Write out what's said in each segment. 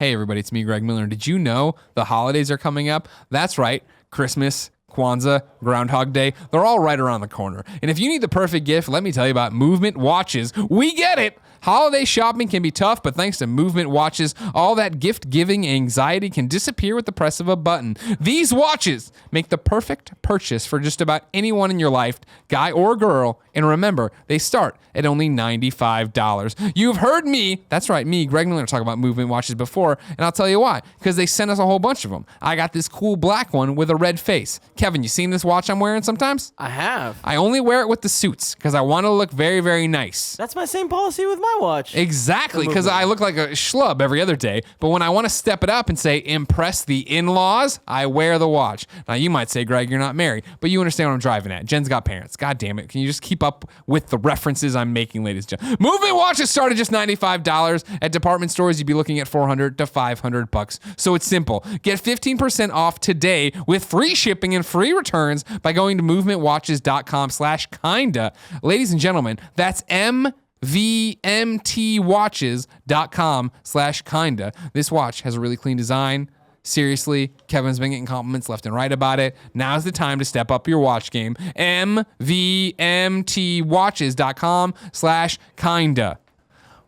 Hey everybody, it's me, Greg Miller. Did you know the holidays are coming up? That's right, Christmas, Kwanzaa, Groundhog Day, they're all right around the corner. And if you need the perfect gift, let me tell you about Movement Watches. We get it! Holiday shopping can be tough, but thanks to Movement Watches, all that gift-giving anxiety can disappear with the press of a button. These watches make the perfect purchase for just about anyone in your life, guy or girl, and remember, they start at only $95. You've heard me, that's right, me, Greg Miller, talk about Movement Watches before, and I'll tell you why, because they sent us a whole bunch of them. I got this cool black one with a red face. Kevin, you seen this watch I'm wearing sometimes? I have. I only wear it with the suits, because I want to look very, very nice. That's my same policy with my watch. Exactly, because I look like a schlub every other day. But when I want to step it up and say, impress the in-laws, I wear the watch. Now, you might say, Greg, you're not married, but you understand what I'm driving at. Jen's got parents. God damn it. Can you just keep up with the references I'm making, ladies and gentlemen? Movement watches start at just $95. At department stores, you'd be looking at $400 to $500. So it's simple. Get 15% off today with free shipping and free returns by going to movementwatches.com/kinda. Ladies and gentlemen, that's mvmtwatches.com/kinda. This watch has a really clean design. Seriously, Kevin's been getting compliments left and right about it. Now's the time to step up your watch game. mvmtwatches.com/kinda.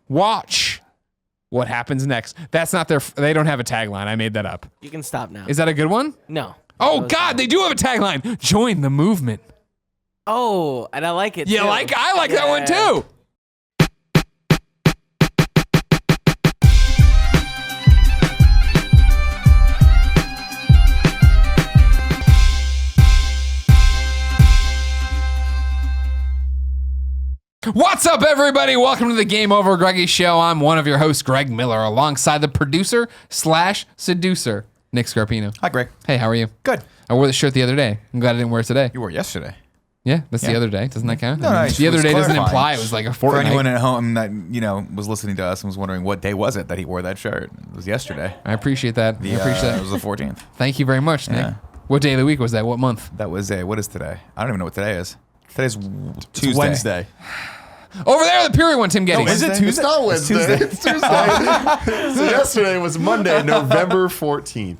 Watch what happens next. That's not they don't have a tagline. I made that up. You can stop now. Is that a good one? No. Oh God, they do have a tagline. Join the movement. Oh, and I like it Yeah, too. I like that one too. What's up, everybody? Welcome to the GameOverGreggy show. I'm one of your hosts, Greg Miller, alongside the producer/seducer, Nick Scarpino. Hi, Greg. Hey, how are you? Good. I wore the shirt the other day. I'm glad I didn't wear it today. You wore it yesterday. Yeah, that's the other day. Doesn't that count? No, the other day doesn't imply it was like a For fortnight. anyone at home that was listening to us and was wondering what day was it that he wore that shirt, it was yesterday. I appreciate that. I appreciate that. It was the 14th. Thank you very much, Nick. Yeah. What day of the week was that? What month? That was what is today? I don't even know what today is. Today's Tuesday. It's Wednesday. Over there, the Puri one, Tim Gettys. is it It's Tuesday? not Wednesday. It's Tuesday. So yesterday was Monday, November 14th.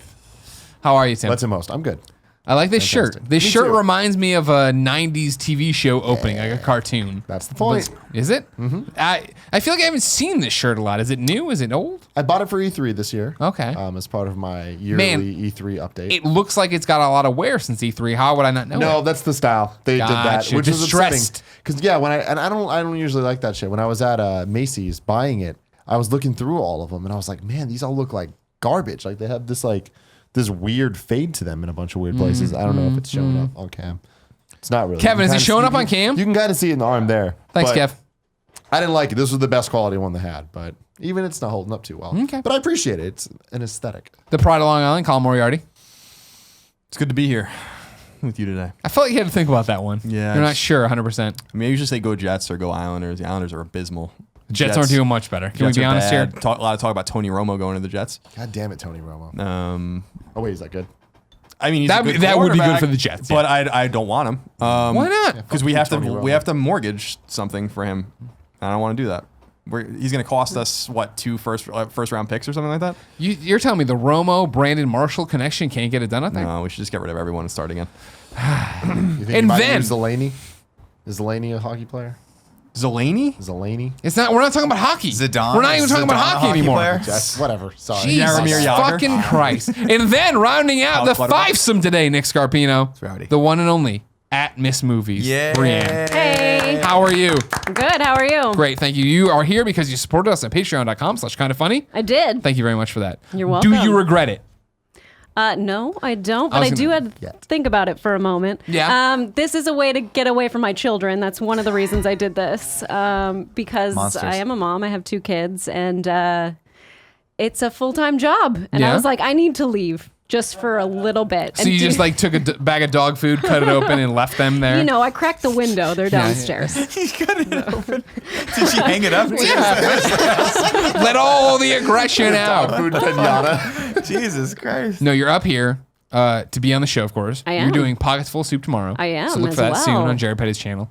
How are you, Tim? What's the most? I'm good. I like this shirt. Fantastic. This Me shirt too. reminds me of a 90s TV show opening, like a cartoon. That's the point. Is it? Mm-hmm. I feel like I haven't seen this shirt a lot. Is it new? Is it old? I bought it for E3 this year. Okay. As part of my yearly E3 update. It looks like it's got a lot of wear since E3. How would I not know No, it? that's the style. They did that, Gotcha. which is upsetting. Distressed. Because when I don't usually like that shit. When I was at Macy's buying it, I was looking through all of them and I was like, man, these all look like garbage. Like they have this weird fade to them in a bunch of weird places. I don't know if it's showing up on cam. It's not really. Kevin, is it kinda showing see- up on cam? You can kind of see it in the arm there. Thanks, But Kev. I didn't like it. This was the best quality one they had, but even it's not holding up too well. Okay. But I appreciate it. It's an aesthetic. The Pride of Long Island, Colin Moriarty. It's good to be here with you today. I felt like you had to think about that one. Yeah, You're not it's- sure 100%. I mean, I usually say go Jets or go Islanders. The Islanders are abysmal. Jets aren't doing much better. Can we Jets be are honest bad. here? A lot of talk about Tony Romo going to the Jets. God damn it, Tony Romo. Um, Oh wait, is that good? I mean, he's That a good would be good quarterback, for the Jets, but I don't want him. Why not? Because we have Tony to Romo. mortgage something for him. I don't want to do that. He's going to cost us what, 2 first round picks or something like that? You're telling me the Romo, Brandon Marshall connection can't get it done out there? No, we should just get rid of everyone and start again. You think And you might then- use Delaney? Is Delaney a hockey player? Zelaney? Delaney? It's not. We're not talking about hockey. Zidane? We're not even talking about Zidane a hockey hockey anymore. player? Whatever. Sorry. Jesus Jaromir Jagr? fucking Christ. And then rounding out the Clutterbuck? fivesome today, Nick Scarpino, rowdy. the one and only at Miss Movies, Yeah. Brianne. Hey, How are you? good. How are you? Great, thank you. You are here because you supported us at patreon.com/kindafunny. I did. Thank you very much for that. You're welcome. Do you regret it? No, I don't, I but was I do gonna- have to think about it for a moment. Yeah. This is a way to get away from my children. That's one of the reasons I did this. Because Monsters. I am a mom. I have 2 kids, and it's a full-time job. And Yeah? I was like, I need to leave just for a little bit. So you just took a bag of dog food, cut it open, and left them there? You know, I cracked the window. They're downstairs. He cut it open. Did she hang it up? Let all the aggression out. Food pinata. Jesus Christ. No, you're up here to be on the show, of course. I You're am. doing Pockets Full of Soup tomorrow. I am So look as for that soon well. on Jared Petty's channel.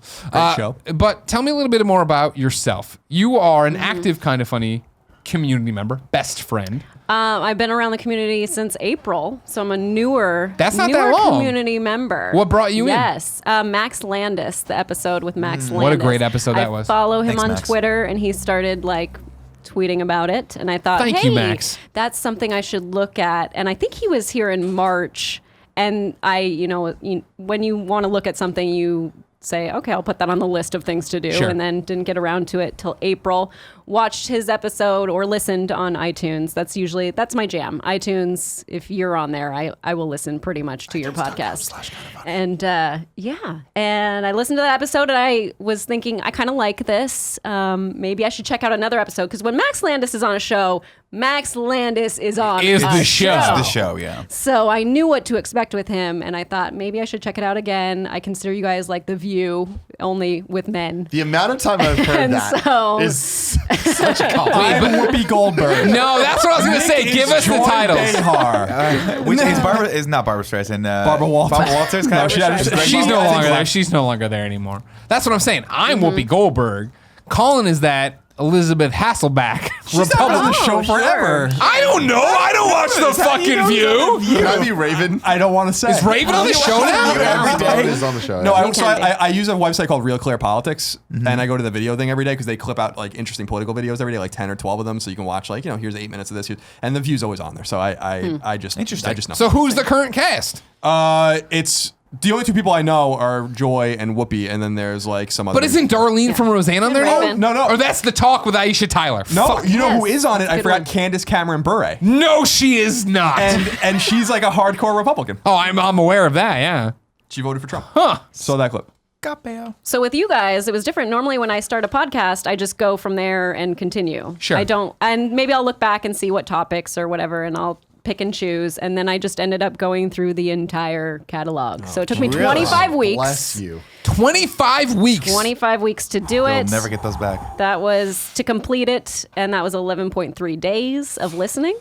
show. But tell me a little bit more about yourself. You are Mm-hmm. an active, kind of funny community member, best friend. I've been around the community since April, so I'm a newer That's not that long. community member. What brought you in? Yes, Max Landis, the episode with Max Landis. What a great episode that was. I follow him Thanks, on Max. Twitter, and he started like tweeting about it, and I thought, Thank hey, you, Max. that's something I should look at. And I think he was here in March, and when you want to look at something, you say, okay, I'll put that on the list of things to do, Sure. and then didn't get around to it till April. Watched his episode or listened on iTunes. That's my jam. iTunes, if you're on there, I will listen pretty much to your podcast. And and I listened to that episode, and I was thinking, I kind of like this. Maybe I should check out another episode, because when Max Landis is on a show, Max Landis is on Is a the show. It's the show, yeah. So I knew what to expect with him, and I thought maybe I should check it out again. I consider you guys like The View, only with men. The amount of time I've heard And that so- is such a compliment. I'm Whoopi Goldberg. No, that's what I was going to say. Nick Give is us the Joy titles. Behar. Which is not Barbara Streisand. Barbara Walters. Barbara Walters. No, she had- She's no I think longer there. like- She's no longer there anymore. That's what I'm saying. I'm Whoopi Goldberg. Colin is that Elizabeth Hasselbeck. She's been on the show sure. forever. I don't know. I don't watch the fucking View. Can I be Raven? I don't want to say. Is Raven on the show now? Every day is on the show. No, yeah. I use a website called Real Clear Politics, and I go to the video thing every day because they clip out like interesting political videos every day, like 10 or 12 of them, so you can watch like here's 8 minutes of this, and the View's always on there. So I just Interesting. I just know. So who's the current cast? It's the only two people I know are Joy and Whoopi, and then there's like some other. But isn't Darlene from Roseanne on there now? Raven. No. Or that's The Talk with Aisha Tyler. No, Fuck. you know who Yes. is on it? I Good forgot one. Candace Cameron Bure. No, she is not. And she's like a hardcore Republican. oh, I'm aware of that, yeah. She voted for Trump. Huh. Saw that clip. Capeo. So with you guys, it was different. Normally when I start a podcast, I just go from there and continue. Sure. I don't, and maybe I'll look back and see what topics or whatever, and I'll pick and choose. And then I just ended up going through the entire catalog. So it took me Really? 25 weeks. Bless you. 25 weeks. 25 weeks to do You'll it. never get those back. That was to complete it, and that was 11.3 days of listening.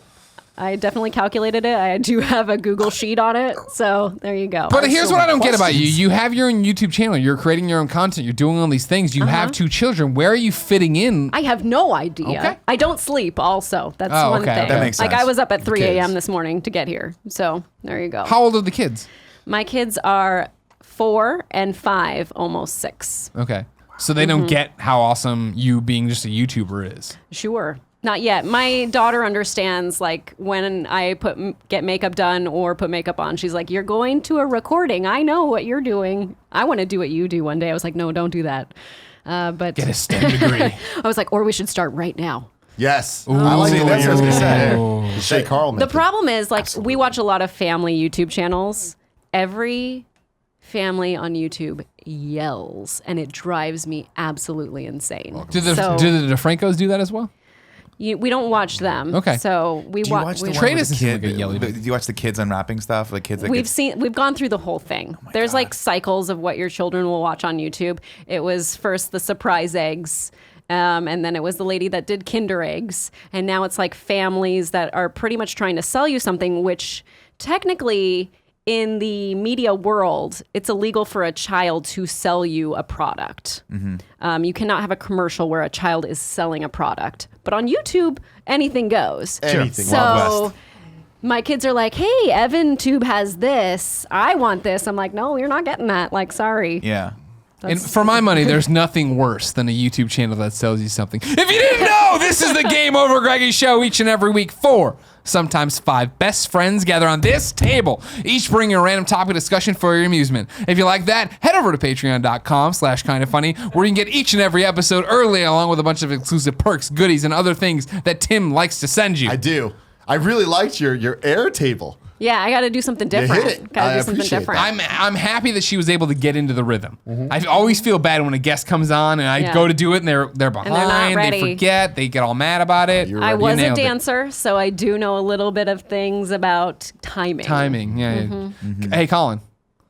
I definitely calculated it. I do have a Google sheet on it, so there you go. But here's so what I many don't get about you. questions. You have your own YouTube channel. You're creating your own content. You're doing all these things. You have 2 children. Where are you fitting in? I have no idea. Okay. I don't sleep also. That's Oh, one okay, thing. okay. That makes Like sense. I was up at 3 kids. a.m. this morning to get here. So there you go. How old are the kids? My kids are 4 and 5, almost 6. Okay. So they don't get how awesome you being just a YouTuber is. Sure. Not yet. My daughter understands, like, when I get makeup done or put makeup on, she's like, you're going to a recording. I know what you're doing. I want to do what you do one day. I was like, no, don't do that. But Get a STEM degree. I was like, or we should start right now. Yes. I like See, the way that's you're what I was gonna say. there. The Shay Carl The method. problem is, like, we watch a lot of family YouTube channels. Every family on YouTube yells, and it drives me absolutely insane. Do the So, DeFrancos do that as well? we don't watch them. Okay. So we Do you watch watch. the one Trey with doesn't the seem kid? like a yelly dude. Do you watch the kids unwrapping stuff? The kids that We've gone through the whole thing. There's like cycles of what your children will watch on YouTube. It was first the surprise eggs. And then it was the lady that did Kinder eggs. And now it's like families that are pretty much trying to sell you something, which technically in the media world, it's illegal for a child to sell you a product. You cannot have a commercial where a child is selling a product. But on YouTube, anything goes. Anything. Wild So West. my kids are like, hey, Evan Tube has this. I want this. I'm like, no, you're not getting that. Like, sorry. Yeah. And for my money, there's nothing worse than a YouTube channel that sells you something. If you didn't know, this is the Game Over Greggy show each and every week. 4, sometimes 5 best friends gather on this table, each bringing a random topic discussion for your amusement. If you like that, head over to patreon.com/kindafunny, where you can get each and every episode early, along with a bunch of exclusive perks, goodies, and other things that Tim likes to send you. I do. I really liked your air table. Yeah, I got to do something different. hit it. Got to I do something appreciate different. I'm happy that she was able to get into the rhythm. I always feel bad when a guest comes on and I Yeah. go to do it and they're behind, not they ready. forget, they get all mad about it. You're I right. was a nailed it. dancer, so I do know a little bit of things about timing. Timing, yeah. Mm-hmm. Hey, Colin,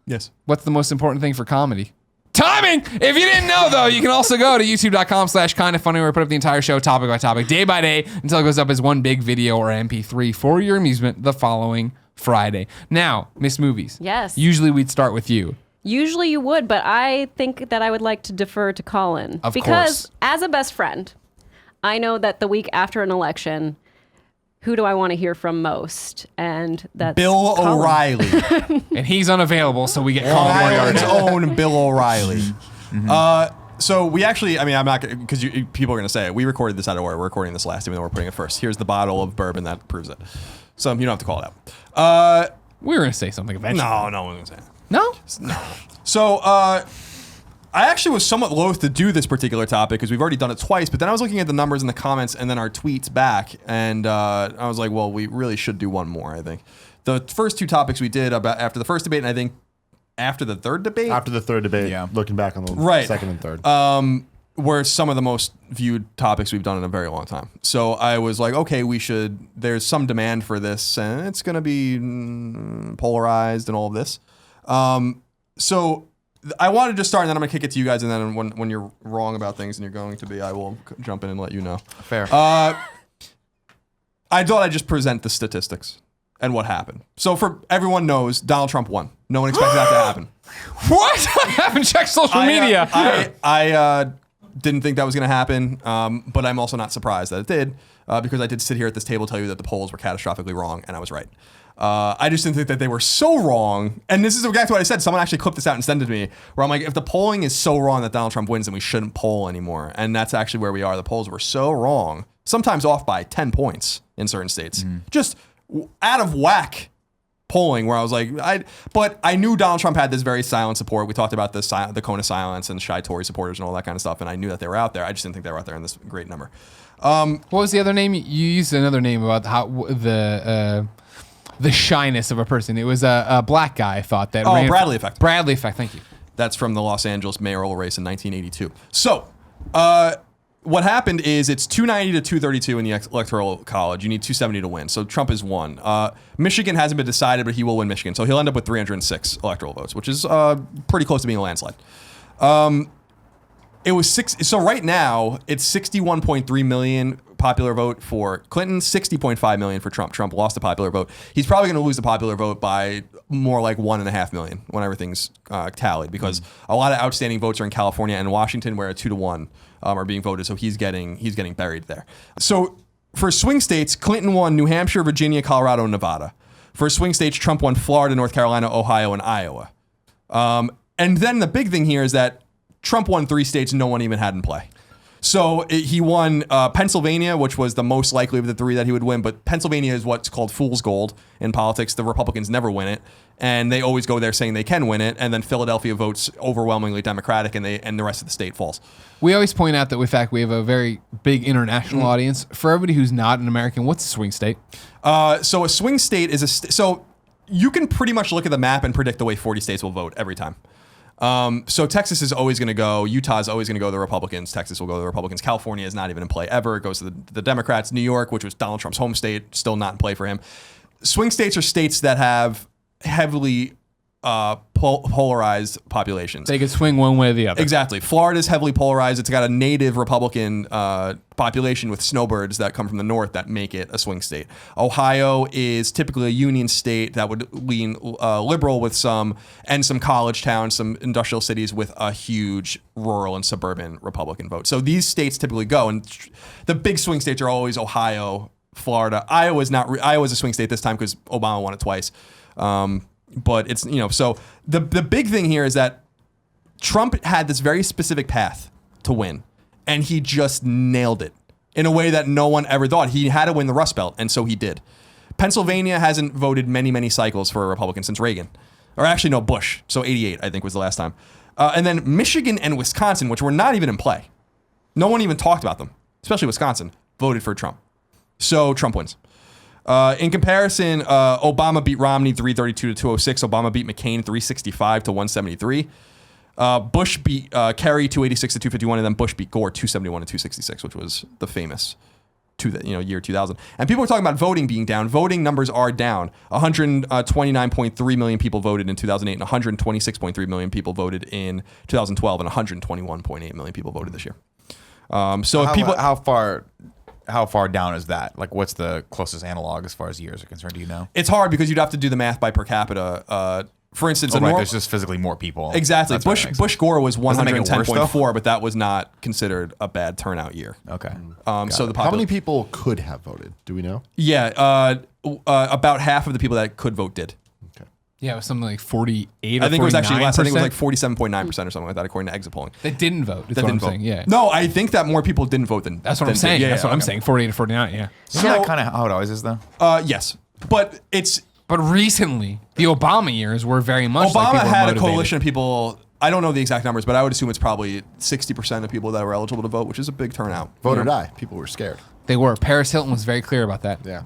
Yes. what's the most important thing for comedy? Timing! If you didn't know, though, you can also go to youtube.com/kindafunny, where we put up the entire show topic by topic, day by day, until it goes up as one big video or MP3 for your amusement the following Friday. Now, Miss Movies. Yes. Usually we'd start with you. Usually you would, but I think that I would like to defer to Colin. Of because course. as a best friend, I know that the week after an election, who do I want to hear from most? And that's Bill Colin. O'Reilly. And he's unavailable, so we get Colin Ireland's Moriarty. own Bill O'Reilly. So we actually, I'm not, because people are going to say it. We recorded this out of order. We're recording this last, even though we're putting it first. Here's the bottle of bourbon that proves it. So you don't have to call it out. We were going to say something eventually. No one's going to say it. No? No. So I actually was somewhat loath to do this particular topic because we've already done it twice, but then I was looking at the numbers in the comments and then our tweets back, and I was like, well, we really should do one more, I think. The first two topics we did about after the first debate, and I think after the third debate, After the third debate, Yeah. looking back on the Right. second and third. were some of the most viewed topics we've done in a very long time. So I was like, okay, there's some demand for this, and it's going to be polarized and all of this. So I wanted to start, and then I'm going to kick it to you guys, and then when you're wrong about things, and you're going to be, I will jump in and let you know. Fair. I thought I'd just present the statistics and what happened. So for everyone knows, Donald Trump won. No one expected that to happen. What? I haven't checked social media. I didn't think that was going to happen, but I'm also not surprised that it did, because I did sit here at this table tell you that the polls were catastrophically wrong, and I was right. I just didn't think that they were so wrong. And this is exactly what I said. Someone actually clipped this out and sent it to me, where I'm like, if the polling is so wrong that Donald Trump wins, then we shouldn't poll anymore. And that's actually where we are. The polls were so wrong, sometimes off by 10 points in certain states. Just out of whack polling, where I was like, but I knew Donald Trump had this very silent support. We talked about the cone of silence and shy Tory supporters and all that kind of stuff, and I knew that they were out there. I just didn't think they were out there in this great number. What was the other name? You used another name about how the shyness of a person. It was a black guy, I thought. That ran Bradley effect. Bradley effect, thank you. That's from the Los Angeles mayoral race in 1982. So, what happened is it's 290 to 232 in the electoral college. You need 270 to win. So Trump has won. Michigan hasn't been decided, but he will win Michigan. So he'll end up with 306 electoral votes, which is pretty close to being a landslide. It was so right now it's 61.3 million popular vote for Clinton, 60.5 million for Trump. Trump lost the popular vote. He's probably going to lose the popular vote by more like 1.5 million when everything's tallied, because a lot of outstanding votes are in California and Washington, where 2-1 are being voted. So he's getting buried there. So for swing states, Clinton won New Hampshire, Virginia, Colorado, and Nevada. For swing states, Trump won Florida, North Carolina, Ohio, and Iowa. And then the big thing here is that Trump won 3 states no one even had in play. So he won Pennsylvania, which was the most likely of the 3 that he would win. But Pennsylvania is what's called fool's gold in politics. The Republicans never win it, and they always go there saying they can win it. And then Philadelphia votes overwhelmingly Democratic, and the rest of the state falls. We always point out that, in fact, we have a very big international audience. For everybody who's not an American, what's a swing state? So a swing state is so you can pretty much look at the map and predict the way 40 states will vote every time. So Texas is always going to go. Utah is always going to go to the Republicans. Texas will go to the Republicans. California is not even in play ever. It goes to the Democrats. New York, which was Donald Trump's home state, still not in play for him. Swing states are states that have heavily polarized populations. They could swing one way or the other. Exactly. Florida is heavily polarized. It's got a native Republican population with snowbirds that come from the north that make it a swing state. Ohio is typically a union state that would lean liberal with some college towns, some industrial cities with a huge rural and suburban Republican vote. So these states typically go, and the big swing states are always Ohio, Florida. Iowa's a swing state this time because Obama won it twice. But it's, so the big thing here is that Trump had this very specific path to win, and he just nailed it in a way that no one ever thought. He had to win the Rust Belt, and so he did. Pennsylvania hasn't voted many, many cycles for a Republican since Reagan. Or actually, no, Bush. So 88, I think, was the last time. And then Michigan and Wisconsin, which were not even in play. No one even talked about them, especially Wisconsin, voted for Trump. So Trump wins. In comparison, Obama beat Romney 332 to 206. Obama beat McCain 365 to 173. Bush beat Kerry 286 to 251, and then Bush beat Gore 271 to 266, which was the famous year 2000. And people are talking about voting being down. Voting numbers are down. 129.3 million people voted in 2008, and 126.3 million people voted in 2012, and 121.8 million people voted this year. So if people, how far down is that? Like, what's the closest analog as far as years are concerned? Do you know? It's hard because you'd have to do the math by per capita for instance, Oh, right. There's just physically more people. exactly. That's what makes Bush Gore was Doesn't make it worse, 110.4, but that was not considered a bad turnout year. Okay. So the How many people could have voted? Do we know? Yeah, about half of the people that could vote did. Yeah, it was something like 48 or I think it was actually less. I think it was like 49%. 47.9% or something like that, according to exit polling. They didn't vote. That's That what I'm didn't vote. saying. Yeah. No, I think that more people didn't vote than. That's what I'm than saying. did. Yeah, That's what I'm okay. saying. 48 to 49. Yeah. Isn't that kind of how it always is, though? Yes, but it's But recently, the Obama years were very much like Obama people were had a motivated. coalition of people. I don't know the exact numbers, but I would assume it's probably 60% of people that were eligible to vote, which is a big turnout. Vote or die. People were scared. They were. Paris Hilton was very clear about that. Yeah.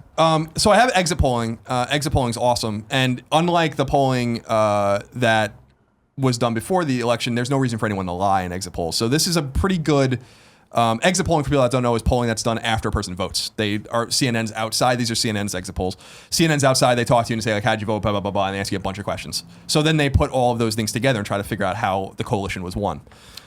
So I have exit polling. Exit polling is awesome, and unlike the polling that was done before the election, there's no reason for anyone to lie in exit polls. So this is a pretty good exit polling. For people that don't know, is polling that's done after a person votes. They are CNN's outside. These are CNN's exit polls. CNN's outside. They talk to you and say like, "How'd you vote?" Blah blah blah blah, and they ask you a bunch of questions. So then they put all of those things together and try to figure out how the coalition was won.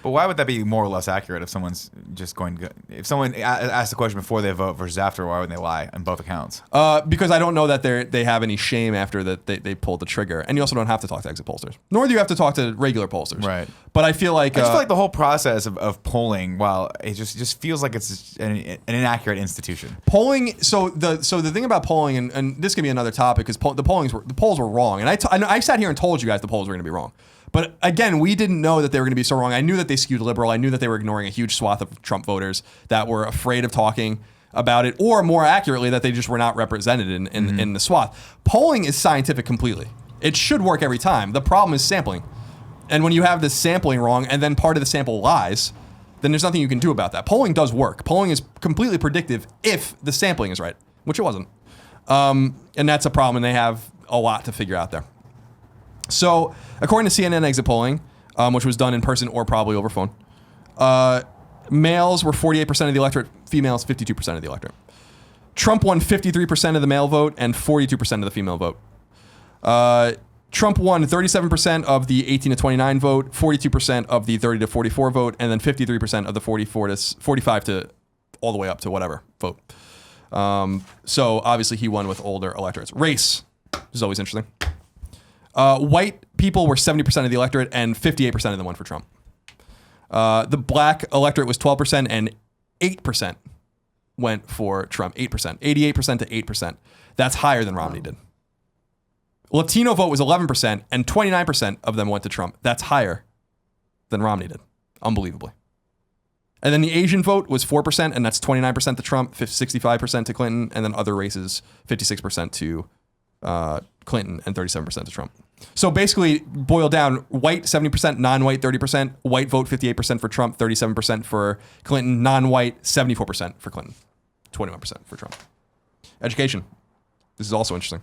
But why would that be more or less accurate if someone's just going to... If someone asks the question before they vote versus after, why would they lie on both accounts? Because I don't know that they have any shame after that they pulled the trigger. And you also don't have to talk to exit pollsters. Nor do you have to talk to regular pollsters. Right. But I feel like... I just feel like the whole process of polling, while it just feels like it's an inaccurate institution. polling... So the thing about polling, and this can be another topic, is the polls were wrong. And I sat here and told you guys the polls were going to be wrong. But again, we didn't know that they were going to be so wrong. I knew that they skewed liberal. I knew that they were ignoring a huge swath of Trump voters that were afraid of talking about it, or more accurately, that they just were not represented in the swath. Polling is scientific completely. It should work every time. The problem is sampling. And when you have the sampling wrong and then part of the sample lies, then there's nothing you can do about that. Polling does work. Polling is completely predictive if the sampling is right, which it wasn't. And that's a problem, and they have a lot to figure out there. So, according to CNN exit polling, which was done in person or probably over phone, males were 48% of the electorate, females 52% of the electorate. Trump won 53% of the male vote and 42% of the female vote. Trump won 37% of the 18 to 29 vote, 42% of the 30 to 44 vote, and then 53% of the 45 to all the way up to whatever vote. So, obviously, he won with older electorates. Race is always interesting. White people were 70% of the electorate, and 58% of them went for Trump. The black electorate was 12%, and 8% went for Trump. 8%. 88% to 8%. That's higher than Romney did. Latino vote was 11%, and 29% of them went to Trump. That's higher than Romney did, unbelievably. And then the Asian vote was 4%, and that's 29% to Trump, 65% to Clinton, and then other races, 56% to Clinton, and 37% to Trump. So basically, boiled down, white 70%, non-white 30%, white vote 58% for Trump, 37% for Clinton, non-white 74% for Clinton, 21% for Trump. Education. This is also interesting.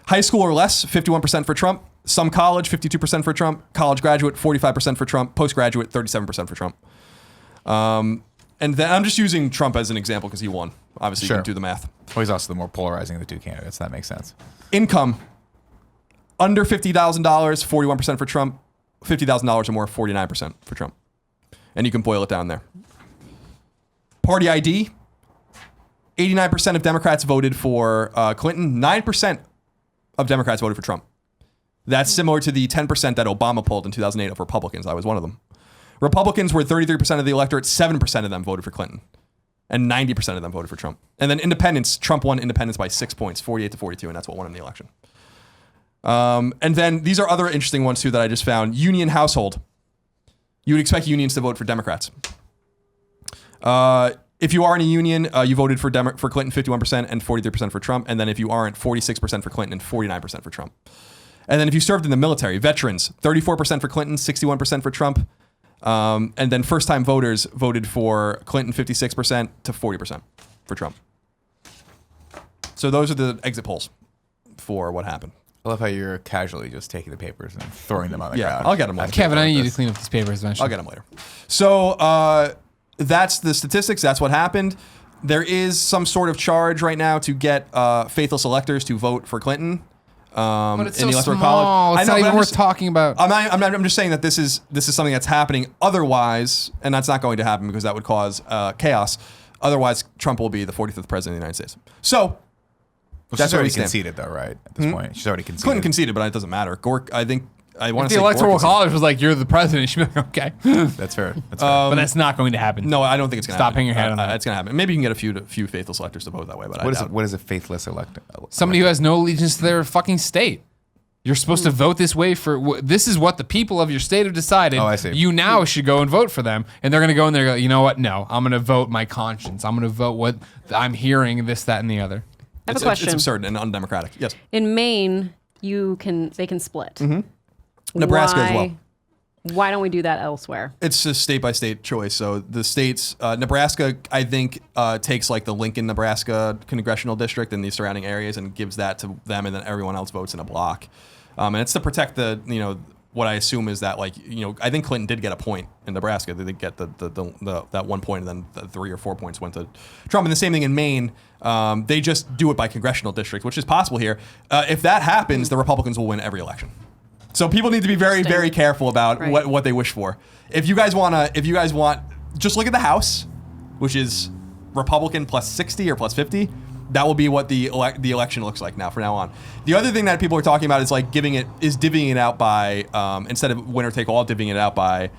High school or less, 51% for Trump. Some college, 52% for Trump. College graduate, 45% for Trump. Postgraduate, 37% for Trump. And then I'm just using Trump as an example because he won. Obviously, Sure. you can do the math. Well, he's also the more polarizing of the two candidates. That makes sense. Income, under $50,000, 41% for Trump. $50,000 or more, 49% for Trump. And you can boil it down there. Party ID, 89% of Democrats voted for Clinton. 9% of Democrats voted for Trump. That's similar to the 10% that Obama pulled in 2008 of Republicans. I was one of them. Republicans were 33% of the electorate. 7% of them voted for Clinton. And 90% of them voted for Trump. And then independents, Trump won independents by 6 points, 48 to 42, and that's what won him the election. And then these are other interesting ones too that I just found. Union household. You would expect unions to vote for Democrats. If you are in a union, you voted for Clinton 51% and 43% for Trump. And then if you aren't, 46% for Clinton and 49% for Trump. And then if you served in the military, veterans, 34% for Clinton, 61% for Trump. And then first-time voters voted for Clinton 56% to 40% for Trump. So those are the exit polls for what happened. I love how you're casually just taking the papers and throwing them on the ground. I'll get them later. Kevin, I need you to clean up these papers eventually. I'll get them later. So that's the statistics. That's what happened. There is some sort of charge right now to get faithless electors to vote for Clinton. But it's in the so Electoral small. College. It's not even worth talking about. I'm just saying that this is something that's happening. Otherwise, and that's not going to happen because that would cause chaos. Otherwise, Trump will be the 45th president of the United States. So, She's where we already stand. conceded, though, right? At this point, she's already conceded. Clinton conceded, but it doesn't matter. Gore, I think I want If to the say Electoral Gore conceded. College was like, you're the president, she'd be like, okay. That's fair. That's fair. But that's not going to happen. No, I don't think it's going to Stop happen. hanging your head on that. It's going to happen. Maybe you can get a few faithless electors to vote that way, but What is a faithless elect? Somebody who has no allegiance to their fucking state. You're supposed to vote this way for this is what the people of your state have decided. Oh, I see. You now should go and vote for them, and they're going to go in there and go, you know what? No, I'm going to vote my conscience. I'm going to vote what I'm hearing, this, that, and the other. I have It's a question. It's absurd and undemocratic. Yes. In Maine, they can split. Nebraska as well. Why don't we do that elsewhere? It's a state by state choice. So the states, Nebraska, I think, takes like the Lincoln, Nebraska congressional district and the surrounding areas and gives that to them, and then everyone else votes in a block. And it's to protect what I assume is that I think Clinton did get a point in Nebraska. They did get that 1 point, and then the 3 or 4 points went to Trump. And the same thing in Maine. They just do it by congressional district, which is possible here. If that happens, the Republicans will win every election. So people need to be very, very careful about what they wish for. If you guys want, just look at the House, which is Republican plus 60 or plus 50. That will be what the election looks like now from now on. The other thing that people are talking about is divvying it out by instead of winner take all, divvying it out by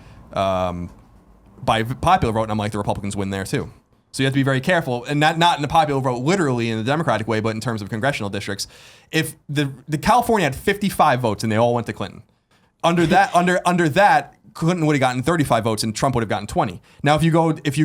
popular vote. And I'm like, the Republicans win there too. So you have to be very careful, and not in the popular vote literally in the Democratic way, but in terms of congressional districts. If the California had 55 votes and they all went to Clinton, under that Clinton would have gotten 35 votes and Trump would have gotten 20. Now if you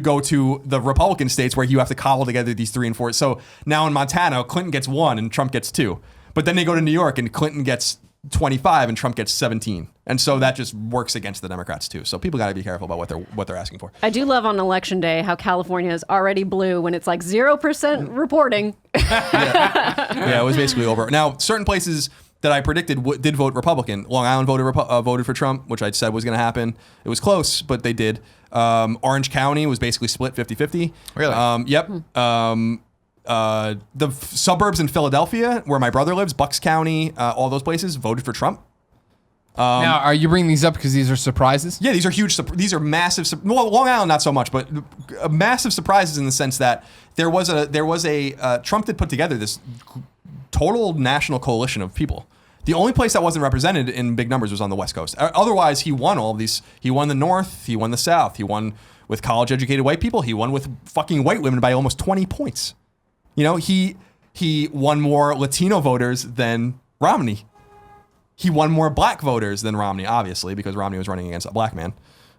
go to the Republican states where you have to cobble together these 3 and 4, so now in Montana Clinton gets 1 and Trump gets 2, but then they go to New York and Clinton gets 25 and Trump gets 17, and so that just works against the Democrats too. So people got to be careful about what they're asking for. I do love on election day how California is already blue when it's like 0% reporting. Yeah, it was basically over. Now, certain places that I predicted did vote Republican. Long Island voted for Trump, which I said was going to happen. It was close, but they did. Orange County was basically split 50-50. Really? Yep. The suburbs in Philadelphia, where my brother lives, Bucks County, all those places voted for Trump. Now, are you bringing these up because these are surprises? Yeah, these are huge. These are massive. Well, Long Island not so much, but massive surprises in the sense that there was a Trump did put together this total national coalition of people. The only place that wasn't represented in big numbers was on the West Coast. Otherwise, he won all of these. He won the North. He won the South. He won with college-educated white people. He won with fucking white women by almost 20 points. He won more Latino voters than Romney. He won more black voters than Romney, obviously, because Romney was running against a black man,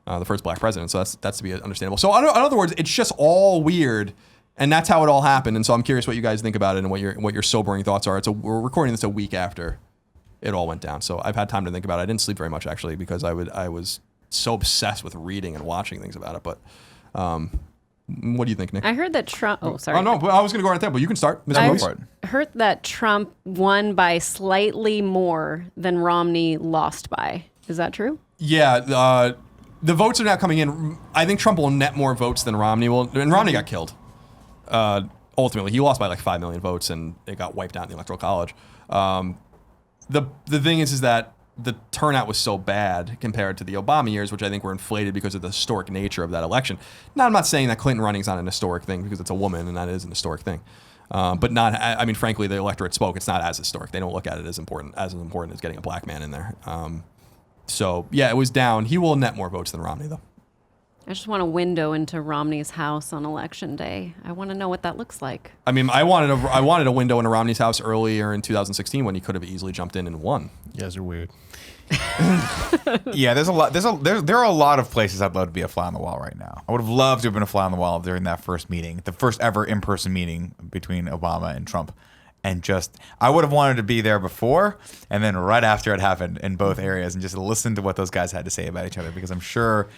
the first black president. So that's to be understandable. So in other words, it's just all weird, and that's how it all happened. And so I'm curious what you guys think about it and what your sobering thoughts are. We're recording this a week after it all went down, so I've had time to think about it. I didn't sleep very much actually because I was so obsessed with reading and watching things about it. But what do you think, Nick? I heard that Trump. Oh, sorry. Oh no, but I was going to go right there, but you can start. Mr. I Rose. heard that Trump won by slightly more than Romney lost by. Is that true? Yeah, the votes are now coming in. I think Trump will net more votes than Romney will, and Romney got killed. Ultimately, he lost by like 5 million votes, and it got wiped out in the Electoral College. The thing is that the turnout was so bad compared to the Obama years, which I think were inflated because of the historic nature of that election. Now, I'm not saying that Clinton running is not an historic thing because it's a woman, and that is an historic thing. But frankly, the electorate spoke. It's not as historic. They don't look at it as important as getting a black man in there. So, yeah, it was down. He will net more votes than Romney, though. I just want a window into Romney's house on election day. I want to know what that looks like. I mean, I wanted a window into Romney's house earlier in 2016 when he could have easily jumped in and won. You guys are weird. Yeah, there are a lot of places I'd love to be a fly on the wall right now. I would have loved to have been a fly on the wall during that first meeting, the first ever in-person meeting between Obama and Trump. And I would have wanted to be there before and then right after it happened in both areas and just listen to what those guys had to say about each other, because I'm sure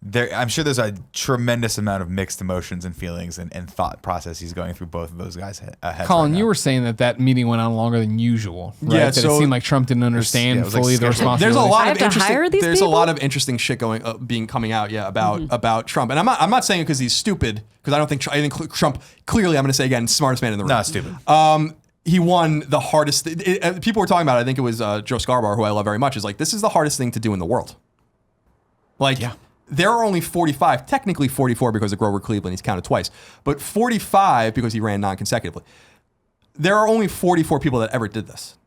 there's a tremendous amount of mixed emotions and feelings and thought processes going through both of those guys' heads. Colin, right you now. were saying that meeting went on longer than usual, right? Yeah, That so it seemed like Trump didn't understand it was like fully the scheduled. responsibility. There's a lot I of have to hire interesting. these There's people? a lot of interesting shit coming out. Yeah, about Trump, and I'm not saying it because he's stupid. Because I think Trump clearly, I'm going to say again, smartest man in the room. Not stupid. He won the hardest. People were talking about it. I think it was Joe Scarborough, who I love very much. Is like, this is the hardest thing to do in the world. Like, there are only 45, technically 44 because of Grover Cleveland. He's counted twice, but 45 because he ran non-consecutively. there are only 44 people that ever did this.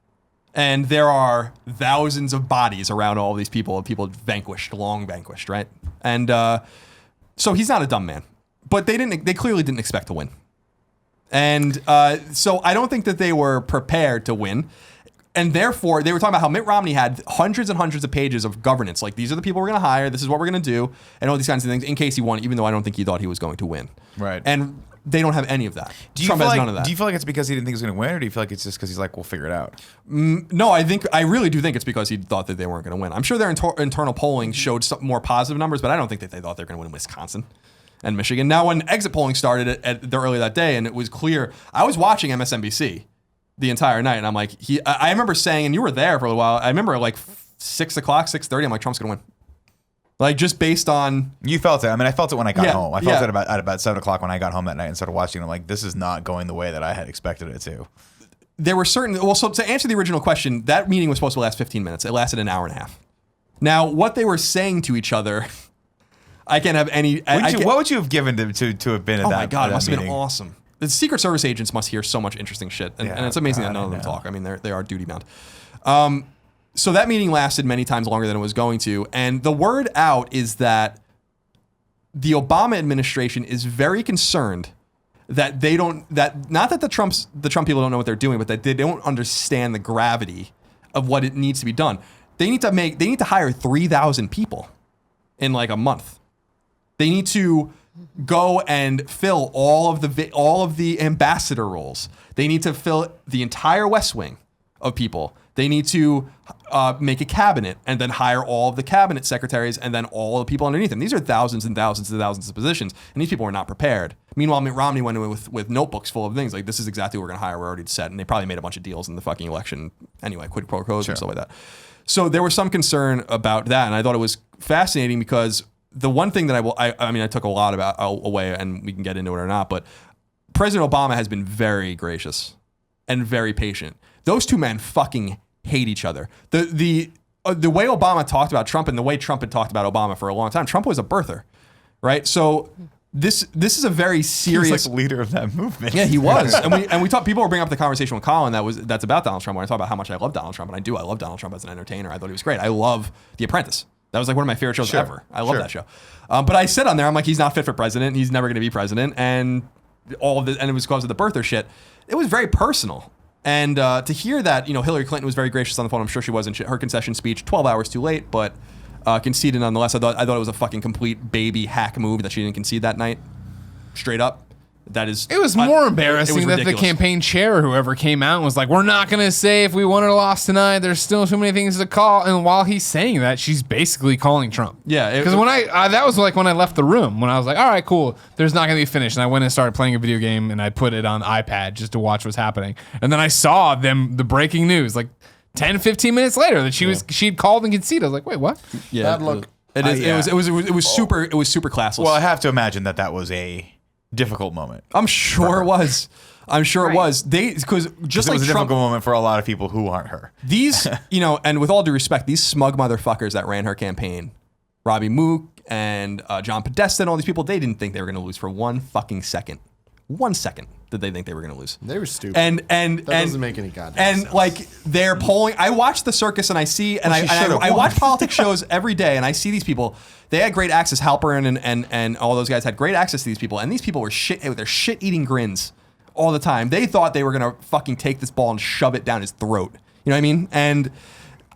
And there are thousands of bodies around all these people vanquished, long vanquished, right? And so he's not a dumb man. But they clearly didn't expect to win. And so I don't think that they were prepared to win. And therefore, they were talking about how Mitt Romney had hundreds and hundreds of pages of governance. Like, these are the people we're going to hire. This is what we're going to do. And all these kinds of things in case he won, even though I don't think he thought he was going to win. Right. And they don't have any of that. Trump has like, none of that. Do you feel like it's because he didn't think he was going to win, or do you feel like it's just because he's like, we'll figure it out? No, I really do think it's because he thought that they weren't going to win. I'm sure their internal polling showed some more positive numbers, but I don't think that they thought they were going to win in Wisconsin and Michigan. Now, when exit polling started at the early that day, and it was clear, I was watching MSNBC the entire night, and I'm like, I remember saying, and you were there for a while. I remember like 6 o'clock, 6:30. I'm like, Trump's going to win. Like, just based on... You felt it. I mean, I felt it when I got home. I felt yeah. it at about 7 o'clock when I got home that night and started watching. I'm like, this is not going the way that I had expected it to. There were certain... Well, so to answer the original question, that meeting was supposed to last 15 minutes. It lasted an hour and a half. Now, what they were saying to each other, I can't have any... What would you have given to have been at that meeting? Oh my God, it must have been awesome. The Secret Service agents must hear so much interesting shit. And it's amazing that none of them talk. I mean, they are duty bound. So that meeting lasted many times longer than it was going to. And the word out is that the Obama administration is very concerned that not that the Trump people don't know what they're doing, but that they don't understand the gravity of what it needs to be done. They need to hire 3,000 people in like a month. They need to go and fill all of the ambassador roles. They need to fill the entire West Wing of people. They need to make a cabinet and then hire all of the cabinet secretaries and then all the people underneath them. These are thousands and thousands and thousands of positions, and these people were not prepared. Meanwhile, Mitt Romney went in with notebooks full of things like, this is exactly what we're going to hire. We're already set, and they probably made a bunch of deals in the fucking election anyway, quid pro quos and stuff like that. So there was some concern about that, and I thought it was fascinating because the one thing that I took a lot away, and we can get into it or not, but President Obama has been very gracious and very patient. Those two men fucking hate each other. The way Obama talked about Trump and the way Trump had talked about Obama for a long time, Trump was a birther, right? So this is a very serious... He was like the leader of that movement. Yeah, he was. and we talked, people were bringing up the conversation with Colin that's about Donald Trump, when I talk about how much I love Donald Trump, and I love Donald Trump as an entertainer. I thought he was great. I love The Apprentice. That was like one of my favorite shows ever. I love that show. But I said on there, I'm like, he's not fit for president. He's never going to be president. And all of this, and it was because of the birther shit. It was very personal. And to hear that, Hillary Clinton was very gracious on the phone. I'm sure she was in her concession speech, 12 hours too late, but conceded nonetheless. I thought it was a fucking complete baby hack move that she didn't concede that night. Straight up. It was more embarrassing that the campaign chair or whoever came out and was like, we're not going to say if we won or lost tonight. There's still too many things to call. And while he's saying that, she's basically calling Trump. Yeah. Because that was like when I left the room, when I was like, all right, cool. There's not going to be finished. And I went and started playing a video game and I put it on the iPad just to watch what's happening. And then I saw the breaking news like 10, 15 minutes later that she'd called and conceded. I was like, wait, what? Yeah. Bad luck. It was super classless. Well, I have to imagine that was a difficult moment. I'm sure it was. It was. Because just like it was a Trump, difficult moment for a lot of people who aren't her. These, and with all due respect, these smug motherfuckers that ran her campaign, Robbie Mook and John Podesta and all these people, they didn't think they were going to lose for 1 fucking second. 1 second did they think they were going to lose. They were stupid. And that doesn't make any goddamn sense. Like they're polling. I watch the circus and I see, and I watch politics shows every day, and I see these people. They had great access. Halperin and all those guys had great access to these people, and these people were with their shit-eating grins all the time. They thought they were gonna fucking take this ball and shove it down his throat. You know what I mean? And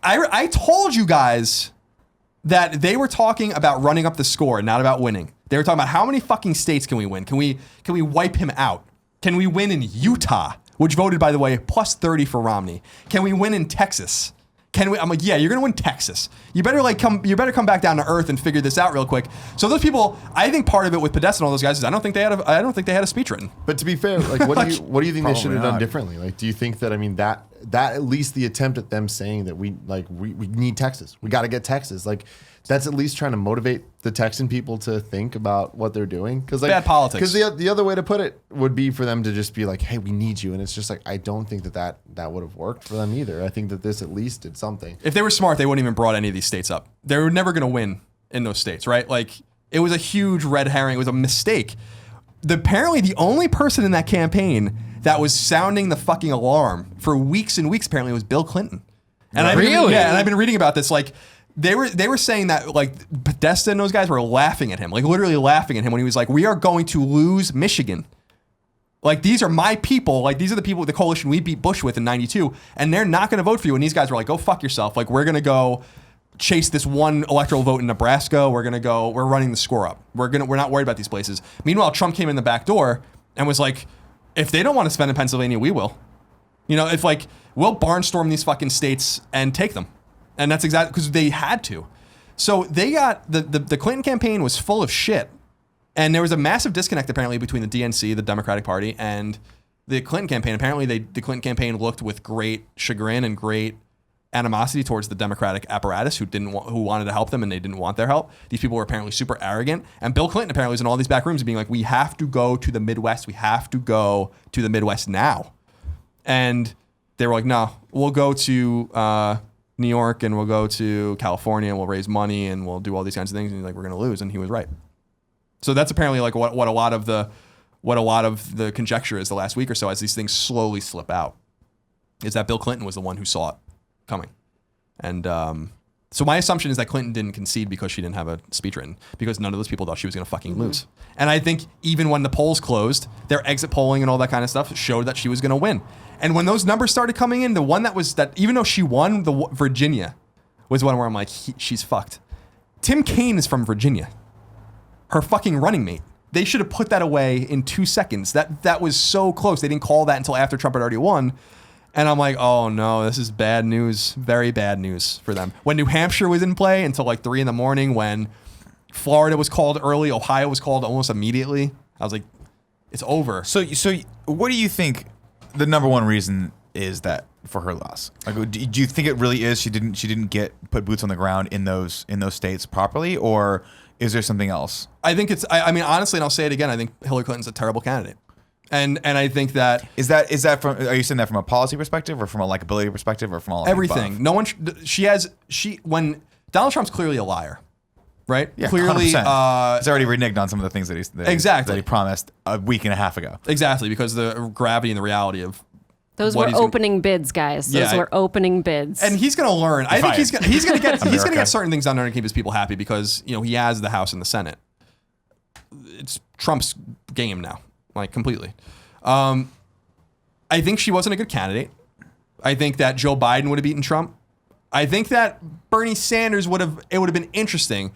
I told you guys that they were talking about running up the score, not about winning. They were talking about how many fucking states can we win? Can we wipe him out? Can we win in Utah, which voted, by the way, plus 30 for Romney? Can we win in Texas? I'm like, yeah, you're gonna win Texas. You better come back down to earth and figure this out real quick. So those people, I think part of it with Podesta and all those guys is I don't think they had a speech written. But to be fair, like what do you think they should have done not. differently? Like, do you think that that at least the attempt at them saying that we need Texas, we got to get Texas, like that's at least trying to motivate the Texan people to think about what they're doing? Because bad politics. Because the other way to put it would be for them to just be like, hey, we need you, and it's just like I don't think that would have worked for them either. I think that this at least did something. If they were smart, they wouldn't even brought any of these states up. They were never going to win in those states, right? Like it was a huge red herring. It was a mistake. Apparently, the only person in that campaign that was sounding the fucking alarm for weeks and weeks. Apparently, it was Bill Clinton. And Really? And I've been reading about this. Like, they were saying that like Podesta and those guys were laughing at him, like literally laughing at him when he was like, "We are going to lose Michigan. Like, these are my people. Like, these are the people, the coalition we beat Bush with in '92, and they're not going to vote for you." And these guys were like, "Go fuck yourself. Like, we're going to go chase this one electoral vote in Nebraska. We're running the score up. We're not worried about these places." Meanwhile, Trump came in the back door and was like, "If they don't want to spend in Pennsylvania, we will. You know, if like we'll barnstorm these fucking states and take them." And that's exactly because they had to. So they got the Clinton campaign was full of shit. And there was a massive disconnect apparently between the DNC, the Democratic Party, and the Clinton campaign. Apparently the Clinton campaign looked with great chagrin and great animosity towards the Democratic apparatus who wanted to help them and they didn't want their help. These people were apparently super arrogant. And Bill Clinton apparently was in all these back rooms being like, "We have to go to the Midwest. We have to go to the Midwest now." And they were like, "No, we'll go to New York and we'll go to California and we'll raise money and we'll do all these kinds of things." And he's like, "We're going to lose." And he was right. So that's apparently like what a lot of the conjecture is the last week or so as these things slowly slip out, is that Bill Clinton was the one who saw it coming. And so my assumption is that Clinton didn't concede because she didn't have a speech written, because none of those people thought she was going to fucking lose. And I think even when the polls closed, their exit polling and all that kind of stuff showed that she was going to win. And when those numbers started coming in, the one that even though she won, the Virginia was one where I'm like, she's fucked. Tim Kaine is from Virginia. Her fucking running mate. They should have put that away in 2 seconds. That was so close. They didn't call that until after Trump had already won. And I'm like, oh no, this is bad news. Very bad news for them. When New Hampshire was in play until like 3 a.m, when Florida was called early, Ohio was called almost immediately, I was like, it's over. So what do you think the number one reason is that for her loss? Like, do you think it really is she didn't put boots on the ground in those states properly, or is there something else? I think it's. I mean, honestly, and I'll say it again. I think Hillary Clinton's a terrible candidate, and I think that is that from. Are you saying that from a policy perspective, or from a likability perspective, or from all of everything? Above? No one. When Donald Trump's clearly a liar, right? Yeah, clearly, 100%. He's already reneged on some of the things that he promised a week and a half ago. Exactly, because the gravity and the reality of. Those were opening bids, guys. Those were opening bids. And he's going to learn. I think he's going to get certain things done to keep his people happy because, you know, he has the House and the Senate. It's Trump's game now, like completely. I think she wasn't a good candidate. I think that Joe Biden would have beaten Trump. I think that Bernie Sanders would have been interesting.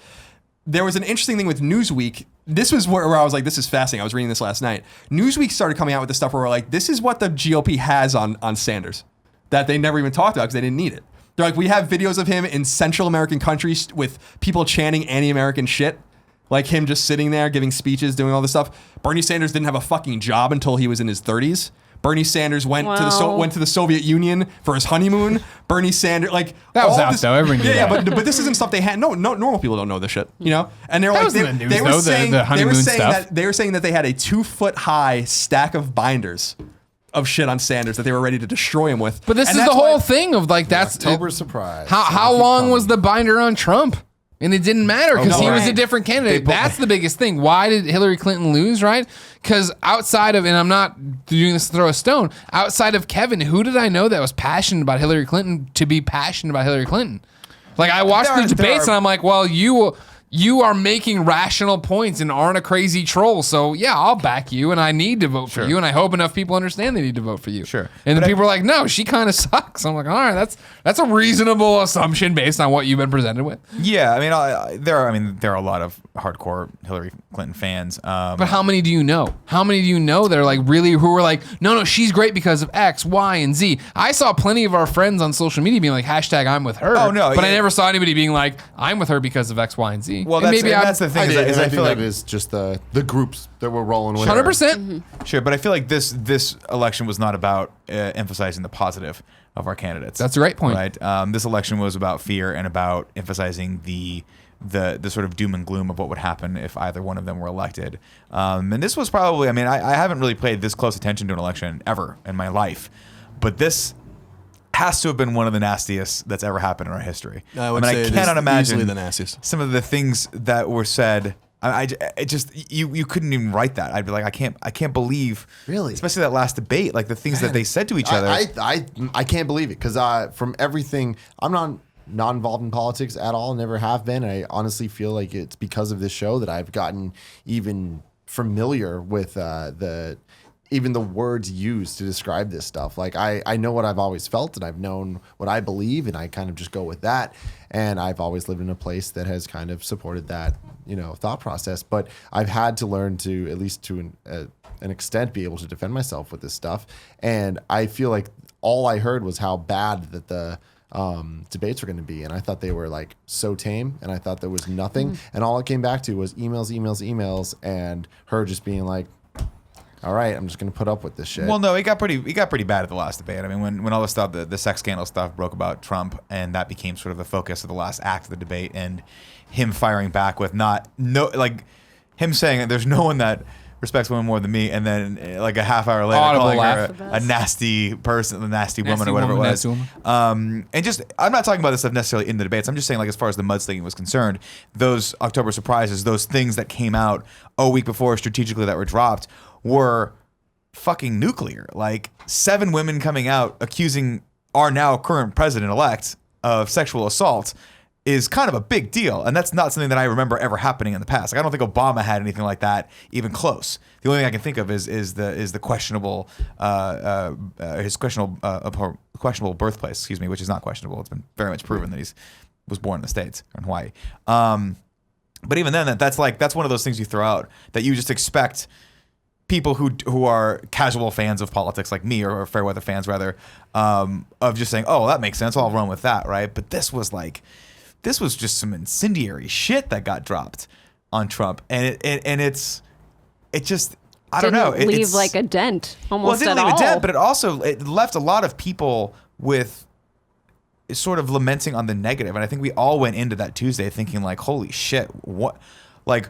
There was an interesting thing with Newsweek. This was where I was like, this is fascinating. I was reading this last night. Newsweek started coming out with the stuff where we're like, this is what the GOP has on Sanders that they never even talked about because they didn't need it. They're like, we have videos of him in Central American countries with people chanting anti-American shit. Like him just sitting there giving speeches, doing all this stuff. Bernie Sanders didn't have a fucking job until he was in his 30s. Bernie Sanders went to the Soviet Union for his honeymoon. Bernie Sanders, like that was out though. Everyone knew that. But this isn't stuff they had. No, normal people don't know this shit, you know. And they're like, they were saying that they had a 2-foot high stack of binders of shit on Sanders that they were ready to destroy him with. But this is the whole thing of like that's October surprise. How long was the binder on Trump? And it didn't matter because he was a different candidate. That's the biggest thing. Why did Hillary Clinton lose, right? Because outside of, and I'm not doing this to throw a stone, outside of Kevin, who did I know that was passionate about Hillary Clinton to be passionate about Hillary Clinton? Like, I watched the debates and I'm like, well, you are making rational points and aren't a crazy troll. So, yeah, I'll back you and I need to vote for you. And I hope enough people understand they need to vote for you. Sure. And then people are like, no, she kind of sucks. I'm like, all right, that's a reasonable assumption based on what you've been presented with. Yeah, I mean, there are a lot of hardcore Hillary Clinton fans. But how many do you know? How many do you know that are like really who are like, no, she's great because of X, Y, and Z. I saw plenty of our friends on social media being like, hashtag I'm with her. Oh, no. But I never saw anybody being like, I'm with her because of X, Y, and Z. Well, that's the thing. I feel like it's just the groups that we're rolling with. 100%. Sure, but I feel like this election was not about emphasizing the positive of our candidates. That's a great point. Right. This election was about fear and about emphasizing the sort of doom and gloom of what would happen if either one of them were elected. And this was probably, I mean, I haven't really paid this close attention to an election ever in my life, but this has to have been one of the nastiest that's ever happened in our history. I cannot imagine the nastiest. Some of the things that were said. It just you couldn't even write that. I'd be like, I can't believe, Really? especially that last debate, like the things that they said to each other. I can't believe it because from everything, I'm not involved in politics at all, never have been. I honestly feel like it's because of this show that I've gotten even familiar with even the words used to describe this stuff. Like I know what I've always felt and I've known what I believe and I kind of just go with that. And I've always lived in a place that has kind of supported that, thought process. But I've had to learn to, at least to an extent, be able to defend myself with this stuff. And I feel like all I heard was how bad that the debates were going to be. And I thought they were like so tame and I thought there was nothing. And all it came back to was emails, and her just being like, all right, I'm just going to put up with this shit. Well, no, it got pretty bad at the last debate. I mean, when all this stuff, the sex scandal stuff broke about Trump, and that became sort of the focus of the last act of the debate, and him firing back with him saying that there's no one that respects women more than me, and then like a half hour later Audible calling laugh. her a nasty person, a nasty woman, Nasty or whatever woman, it was. nasty woman. And just, I'm not talking about this stuff necessarily in the debates. I'm just saying, like, as far as the mudslinging was concerned, those October surprises, those things that came out a week before strategically that were dropped were fucking nuclear. Like 7 women coming out accusing our now current president-elect of sexual assault is kind of a big deal, and that's not something that I remember ever happening in the past. Like, I don't think Obama had anything like that even close. The only thing I can think of is the questionable his questionable birthplace, excuse me, which is not questionable. It's been very much proven that he was born in the States or in Hawaii. But even then, that's one of those things you throw out that you just expect people who are casual fans of politics like me, or fair weather fans rather, of just saying, oh, that makes sense, I'll run with that, right? But this was just some incendiary shit that got dropped on Trump, and it just, I don't know. Didn't leave It's like a dent well, it almost didn't at leave all. a dent, but it left a lot of people with sort of lamenting on the negative, and I think we all went into that Tuesday thinking like, holy shit, what, like.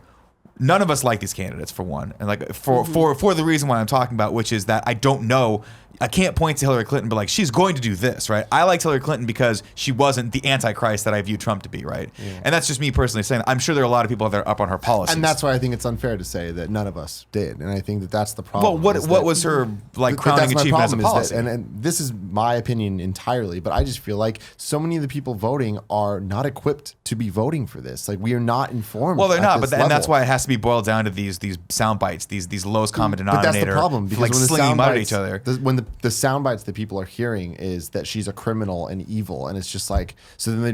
None of us like these candidates, for one, and like for the reason why I'm talking about, which is that I don't know. I can't point to Hillary Clinton, but like, she's going to do this, right? I liked Hillary Clinton because she wasn't the Antichrist that I view Trump to be, right? Yeah. And that's just me personally saying that. I'm sure there are a lot of people that are up on her policies. And that's why I think it's unfair to say that none of us did. And I think that that's the problem. Well, what was her like crowning achievement as a policy? And this is my opinion entirely, but I just feel like so many of the people voting are not equipped to be voting for this. Like, we are not informed. Well, they're not, but and that's why it has to be boiled down to these sound bites, these lowest common denominator. But that's the problem, because like when the slinging sound mud at bites, each other. when the sound bites that people are hearing is that she's a criminal and evil, and it's just like, so then they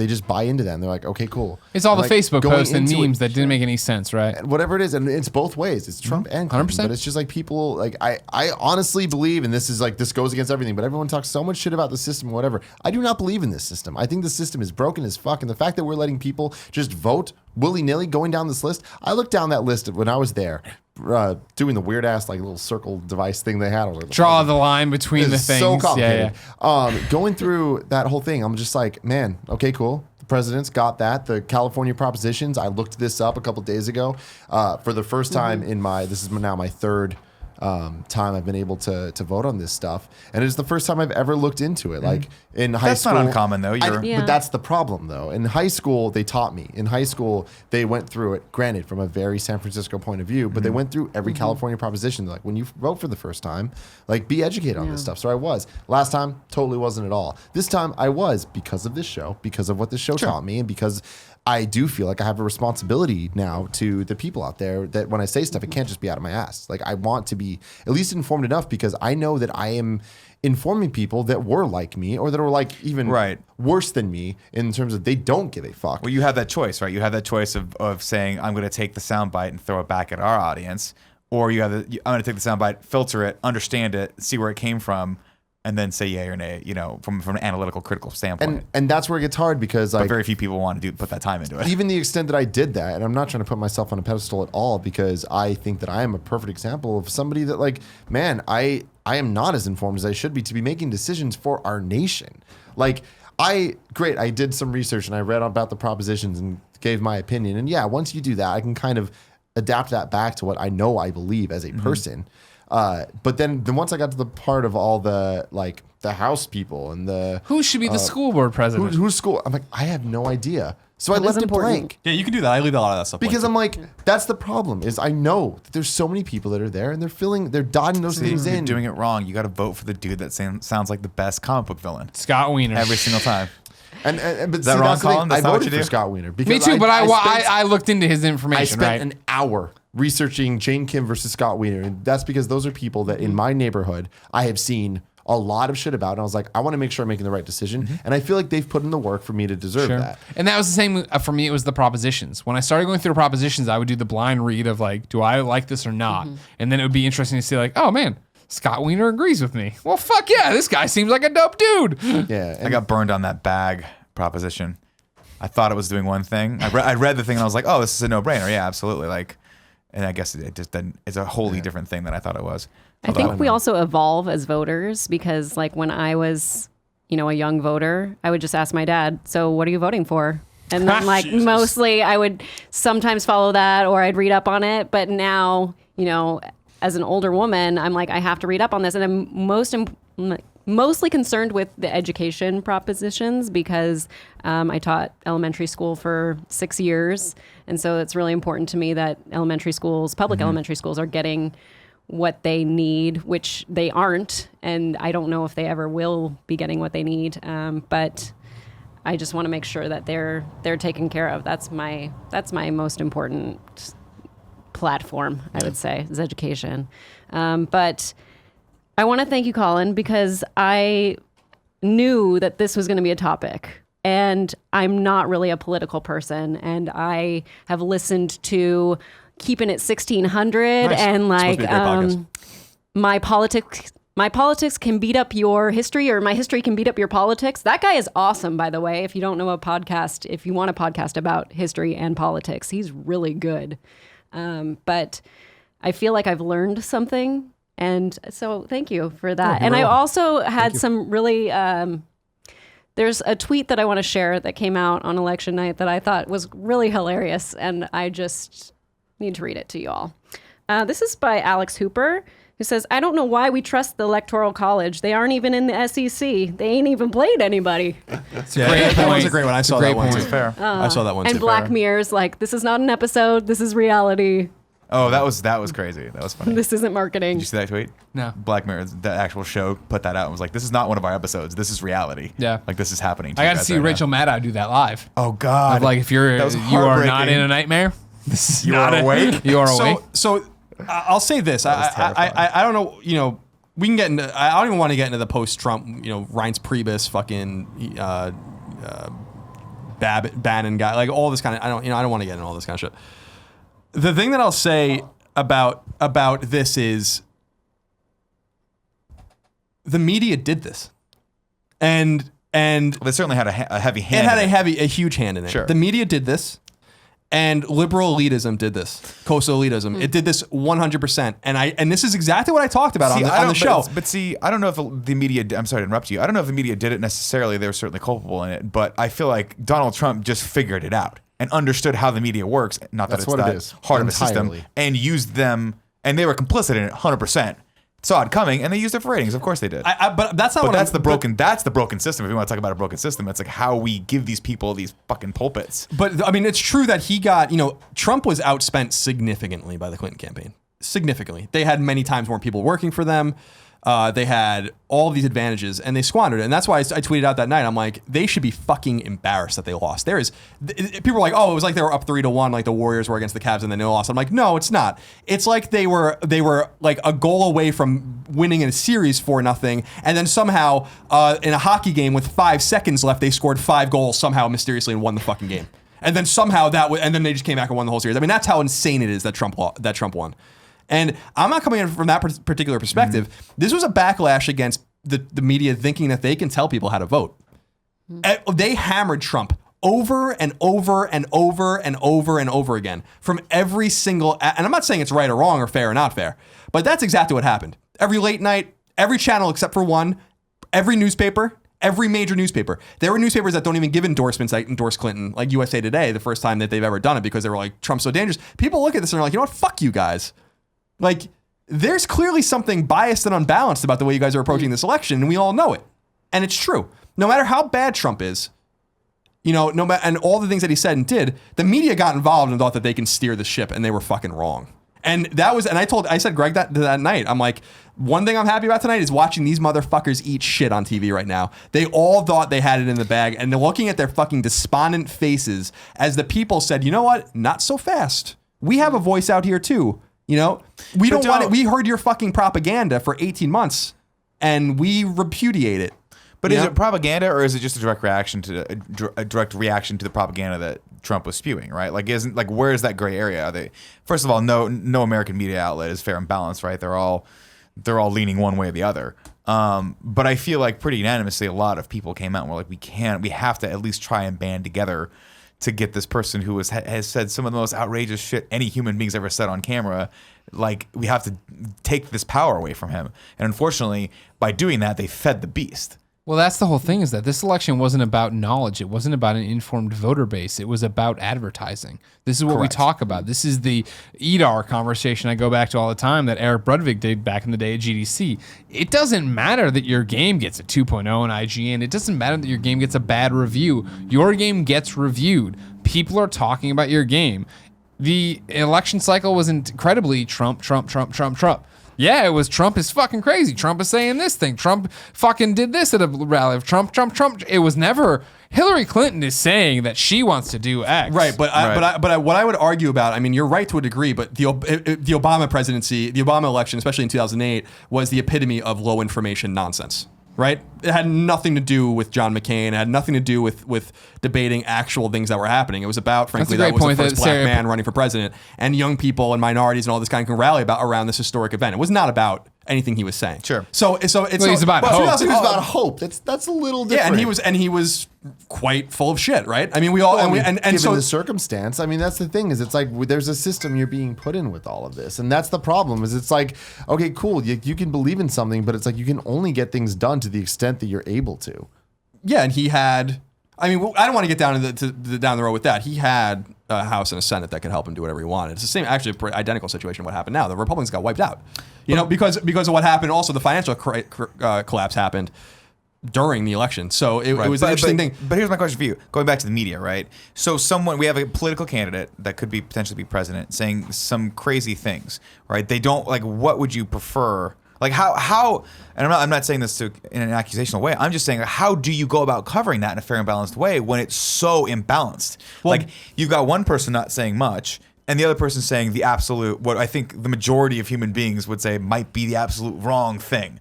just buy into that. And they're like, okay, cool. It's all the like, Facebook going posts and into memes it, that didn't make any sense, right? whatever it is, and it's both ways. It's Trump and Clinton, 100%. but it's just like people like I honestly believe, and this goes against everything, but everyone talks so much shit about the system or whatever. I do not believe in this system. I think the system is broken as fuck, and the fact that we're letting people just vote willy-nilly going down this list. I looked down that list when I was there, doing the weird ass like little circle device thing they had. Draw the line between the It's things. so complicated. Yeah. Going through that whole thing, I'm just like, man, okay, cool. The president's got that. The California propositions, I looked this up a couple days ago. For the first time in this is now my third time I've been able to vote on this stuff, and it's the first time I've ever looked into it. Like in high school, that's not uncommon though. Yeah. But that's the problem though. In high school, they taught me. In high school, they went through it. Granted, from a very San Francisco point of view, but they went through every California proposition. They're like, when you vote for the first time, like, be educated on this stuff. So I was. Last time, totally wasn't at all. This time, I was, because of this show, because of what this show taught me, and because I do feel like I have a responsibility now to the people out there that when I say stuff, it can't just be out of my ass. Like, I want to be at least informed enough, because I know that I am informing people that were like me, or that were like even worse than me in terms of they don't give a fuck. Well, you have that choice, right? You have that choice of saying, I'm going to take the soundbite and throw it back at our audience, or I'm going to take the soundbite, filter it, understand it, see where it came from, and then say yay or nay, from an analytical, critical standpoint. And that's where it gets hard, because but very few people want to put that time into it. Even the extent that I did that, and I'm not trying to put myself on a pedestal at all, because I think that I am a perfect example of somebody that, like, man, I am not as informed as I should be to be making decisions for our nation. Like, I did some research and I read about the propositions and gave my opinion. And yeah, once you do that, I can kind of adapt that back to what I know I believe as a person. But then once I got to the part of all the, like, the House people and the Who should be the school board president? who's school, I'm like, I have no idea. So I That is left it important. blank. Yeah, you can do that. I leave a lot of that stuff Because blank. I'm like, that's the problem. Is I know that there's so many people that are there, and they're dotting those things You're in. doing it wrong. You got to vote for the dude that sounds like the best comic book villain Scott Wiener. every single time. And but that see, wrong, that's the thing. Colin? That's I not what voted you for do? Scott Wiener. Because Me too, but spent- I looked into his information, I spent right? an hour researching Jane Kim versus Scott Wiener, and that's because those are people that in my neighborhood I have seen a lot of shit about, and I was like, I want to make sure I'm making the right decision, and I feel like they've put in the work for me to deserve that. And that was the same for me. It was the propositions. When I started going through the propositions, I would do the blind read of like, do I like this or not? And then it would be interesting to see like, oh man, Scott Wiener agrees with me. Well, fuck yeah, this guy seems like a dope dude. Yeah, I got burned on that bag proposition. I thought it was doing one thing. I read the thing and I was like, oh, this is a no-brainer. Yeah, absolutely. Like, and I guess it just didn't. It's a wholly different thing than I thought it was. I think we also evolve as voters because, like, when I was, a young voter, I would just ask my dad, so what are you voting for? And then, like, mostly I would sometimes follow that or I'd read up on it. But now, as an older woman, I'm like, I have to read up on this. And I'm mostly concerned with the education propositions because I taught elementary school for 6 years. And so it's really important to me that elementary schools, public elementary schools, are getting what they need, which they aren't. And I don't know if they ever will be getting what they need. But I just want to make sure that they're taken care of. That's my most important platform, I would say, is education. But I want to thank you, Colin, because I knew that this was going to be a topic. And I'm not really a political person. And I have listened to Keeping It 1600 Nice. and It's supposed to be a great podcast. my politics can beat up your history, or my history can beat up your politics. That guy is awesome, by the way. If you don't know if you want a podcast about history and politics, he's really good. But I feel like I've learned something. And so thank you for that. And I also had some really, there's a tweet that I want to share that came out on election night that I thought was really hilarious. And I just need to read it to you all. This is by Alex Hooper, who says, I don't know why we trust the Electoral College. They aren't even in the SEC. They ain't even played anybody. Yeah, that was a great one. I saw that one too. Fair. I saw that one too. And Black Mirror's like, this is not an episode. This is reality. Oh, that was crazy. That was funny. This isn't marketing. Did you see that tweet? No. Black Mirror, the actual show, put that out and was like, this is not one of our episodes. This is reality. Yeah. Like, this is happening. I you got to guys see right now. Rachel Maddow do that live. Oh, God. Of like, if you are not heartbreaking. in a nightmare, this is You not are awake? You are awake. So I'll say this. I don't know. We can get into. I don't even want to get into the post-Trump. Reince Priebus, fucking Bannon guy, like all this kind of. I don't want to get into all this kind of shit. The thing that I'll say about this is the media did this, and They certainly had a heavy hand. it had in a huge hand in it. Sure. The media did this, and liberal elitism did this. Coastal elitism. It did this 100%. And this is exactly what I talked about See, on the show. But see, I don't know if the media. I'm sorry to interrupt you. I don't know if the media did it necessarily. They were certainly culpable in it, but I feel like Donald Trump just figured it out and understood how the media works. Not that That's it's what it that is, hard of a system, entirely. and used them, and they were complicit in it 100%. Saw it coming, and they used it for ratings. Of course they did. But that's not But what that's I'm, the broken system. If you want to talk about a broken system, it's like how we give these people these fucking pulpits. But I mean, it's true that he got, Trump was outspent significantly by the Clinton campaign. Significantly. They had many times more people working for them. They had all these advantages and they squandered it. And that's why I tweeted out that night. I'm like, they should be fucking embarrassed that they lost. People were like, oh, it was like they were up 3-1, like the Warriors were against the Cavs and then they lost. I'm like, no, it's not. It's like they were like a goal away from winning in a series 4-0. And then somehow in a hockey game with 5 seconds left, they scored 5 goals somehow mysteriously and won the fucking game. And then somehow and then they just came back and won the whole series. I mean, that's how insane it is that Trump won. And I'm not coming in from that particular perspective. Mm-hmm. This was a backlash against the media thinking that they can tell people how to vote. Mm-hmm. They hammered Trump over and over and over and over and over again from every single, and I'm not saying it's right or wrong or fair or not fair, but that's exactly what happened. Every late night, every channel except for one, every newspaper, every major newspaper. There were newspapers that don't even give endorsements that endorse Clinton, like USA Today, the first time that they've ever done it because they were like, Trump's so dangerous. People look at this and they're like, you know what, fuck you guys. Like, there's clearly something biased and unbalanced about the way you guys are approaching this election, and we all know it. And it's true. No matter how bad Trump is, no matter, and all the things that he said and did, the media got involved and thought that they can steer the ship, and they were fucking wrong. And I said Greg that night, I'm like, one thing I'm happy about tonight is watching these motherfuckers eat shit on TV right now. They all thought they had it in the bag, and they're looking at their fucking despondent faces as the people said, you know what? Not so fast. We have a voice out here too. We don't want it. We heard your fucking propaganda for 18 months, and we repudiate it. But is it propaganda, or is it just a direct reaction to the propaganda that Trump was spewing? Right? Where is that gray area? Are they? First of all, no American media outlet is fair and balanced, right? They're all leaning one way or the other. But I feel like pretty unanimously, a lot of people came out and were like, we have to at least try and band together to get this person who has said some of the most outrageous shit any human being's ever said on camera. Like, we have to take this power away from him. And unfortunately, by doing that, they fed the beast. Well, that's the whole thing, is that this election wasn't about knowledge. It wasn't about an informed voter base. It was about advertising. This is what we talk about. This is the EDAR conversation I go back to all the time that Eric Brudvig did back in the day at GDC. It doesn't matter that your game gets a 2.0 on IGN. It doesn't matter that your game gets a bad review. Your game gets reviewed. People are talking about your game. The election cycle was incredibly Trump. Yeah, it was Trump is fucking crazy. Trump is saying this thing. Trump fucking did this at a rally. Trump. It was never Hillary Clinton is saying that she wants to do X. Right, but what I would argue about, I mean, you're right to a degree, but the Obama presidency, the Obama election, especially in 2008, was the epitome of low information nonsense. Right? It had nothing to do with John McCain. It had nothing to do with debating actual things that were happening. It was about, frankly, that was the first black man running for president, and young people and minorities and all this kind of can rally around this historic event. It was not about anything he was saying. Sure. So it's about hope. It was about hope. That's a little different. Yeah, and he was quite full of shit, right? I mean, we all given the circumstance. I mean, that's the thing, is it's like there's a system you're being put in with all of this, and that's the problem. Is it's like, okay, cool, you can believe in something, but it's like you can only get things done to the extent that you're able to. Yeah, and he had. I mean, I don't want to get down down the road with that. He had a House and a Senate that could help him do whatever he wanted. It's the same, actually, identical situation. What happened now? The Republicans got wiped out. Because of what happened. Also, the financial collapse happened during the election. So it was an interesting thing. But here's my question for you. Going back to the media, right? So we have a political candidate that could potentially be president saying some crazy things, right? They don't, like, what would you prefer? Like how, and I'm not saying this in an accusational way. I'm just saying, how do you go about covering that in a fair and balanced way when it's so imbalanced? Well, like, you've got one person not saying much, and the other person saying the absolute, what I think the majority of human beings would say might be the absolute wrong thing.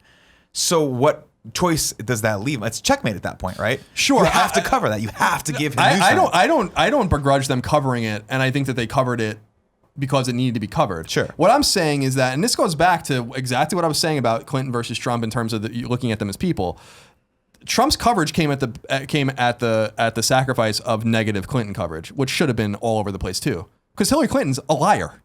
So what choice does that leave? It's checkmate at that point, right? Sure, you have to cover that. You have to give him. I don't begrudge them covering it, and I think that they covered it because it needed to be covered. Sure. What I'm saying is that, and this goes back to exactly what I was saying about Clinton versus Trump in terms of looking at them as people. Trump's coverage came at the sacrifice of negative Clinton coverage, which should have been all over the place too, because Hillary Clinton's a liar.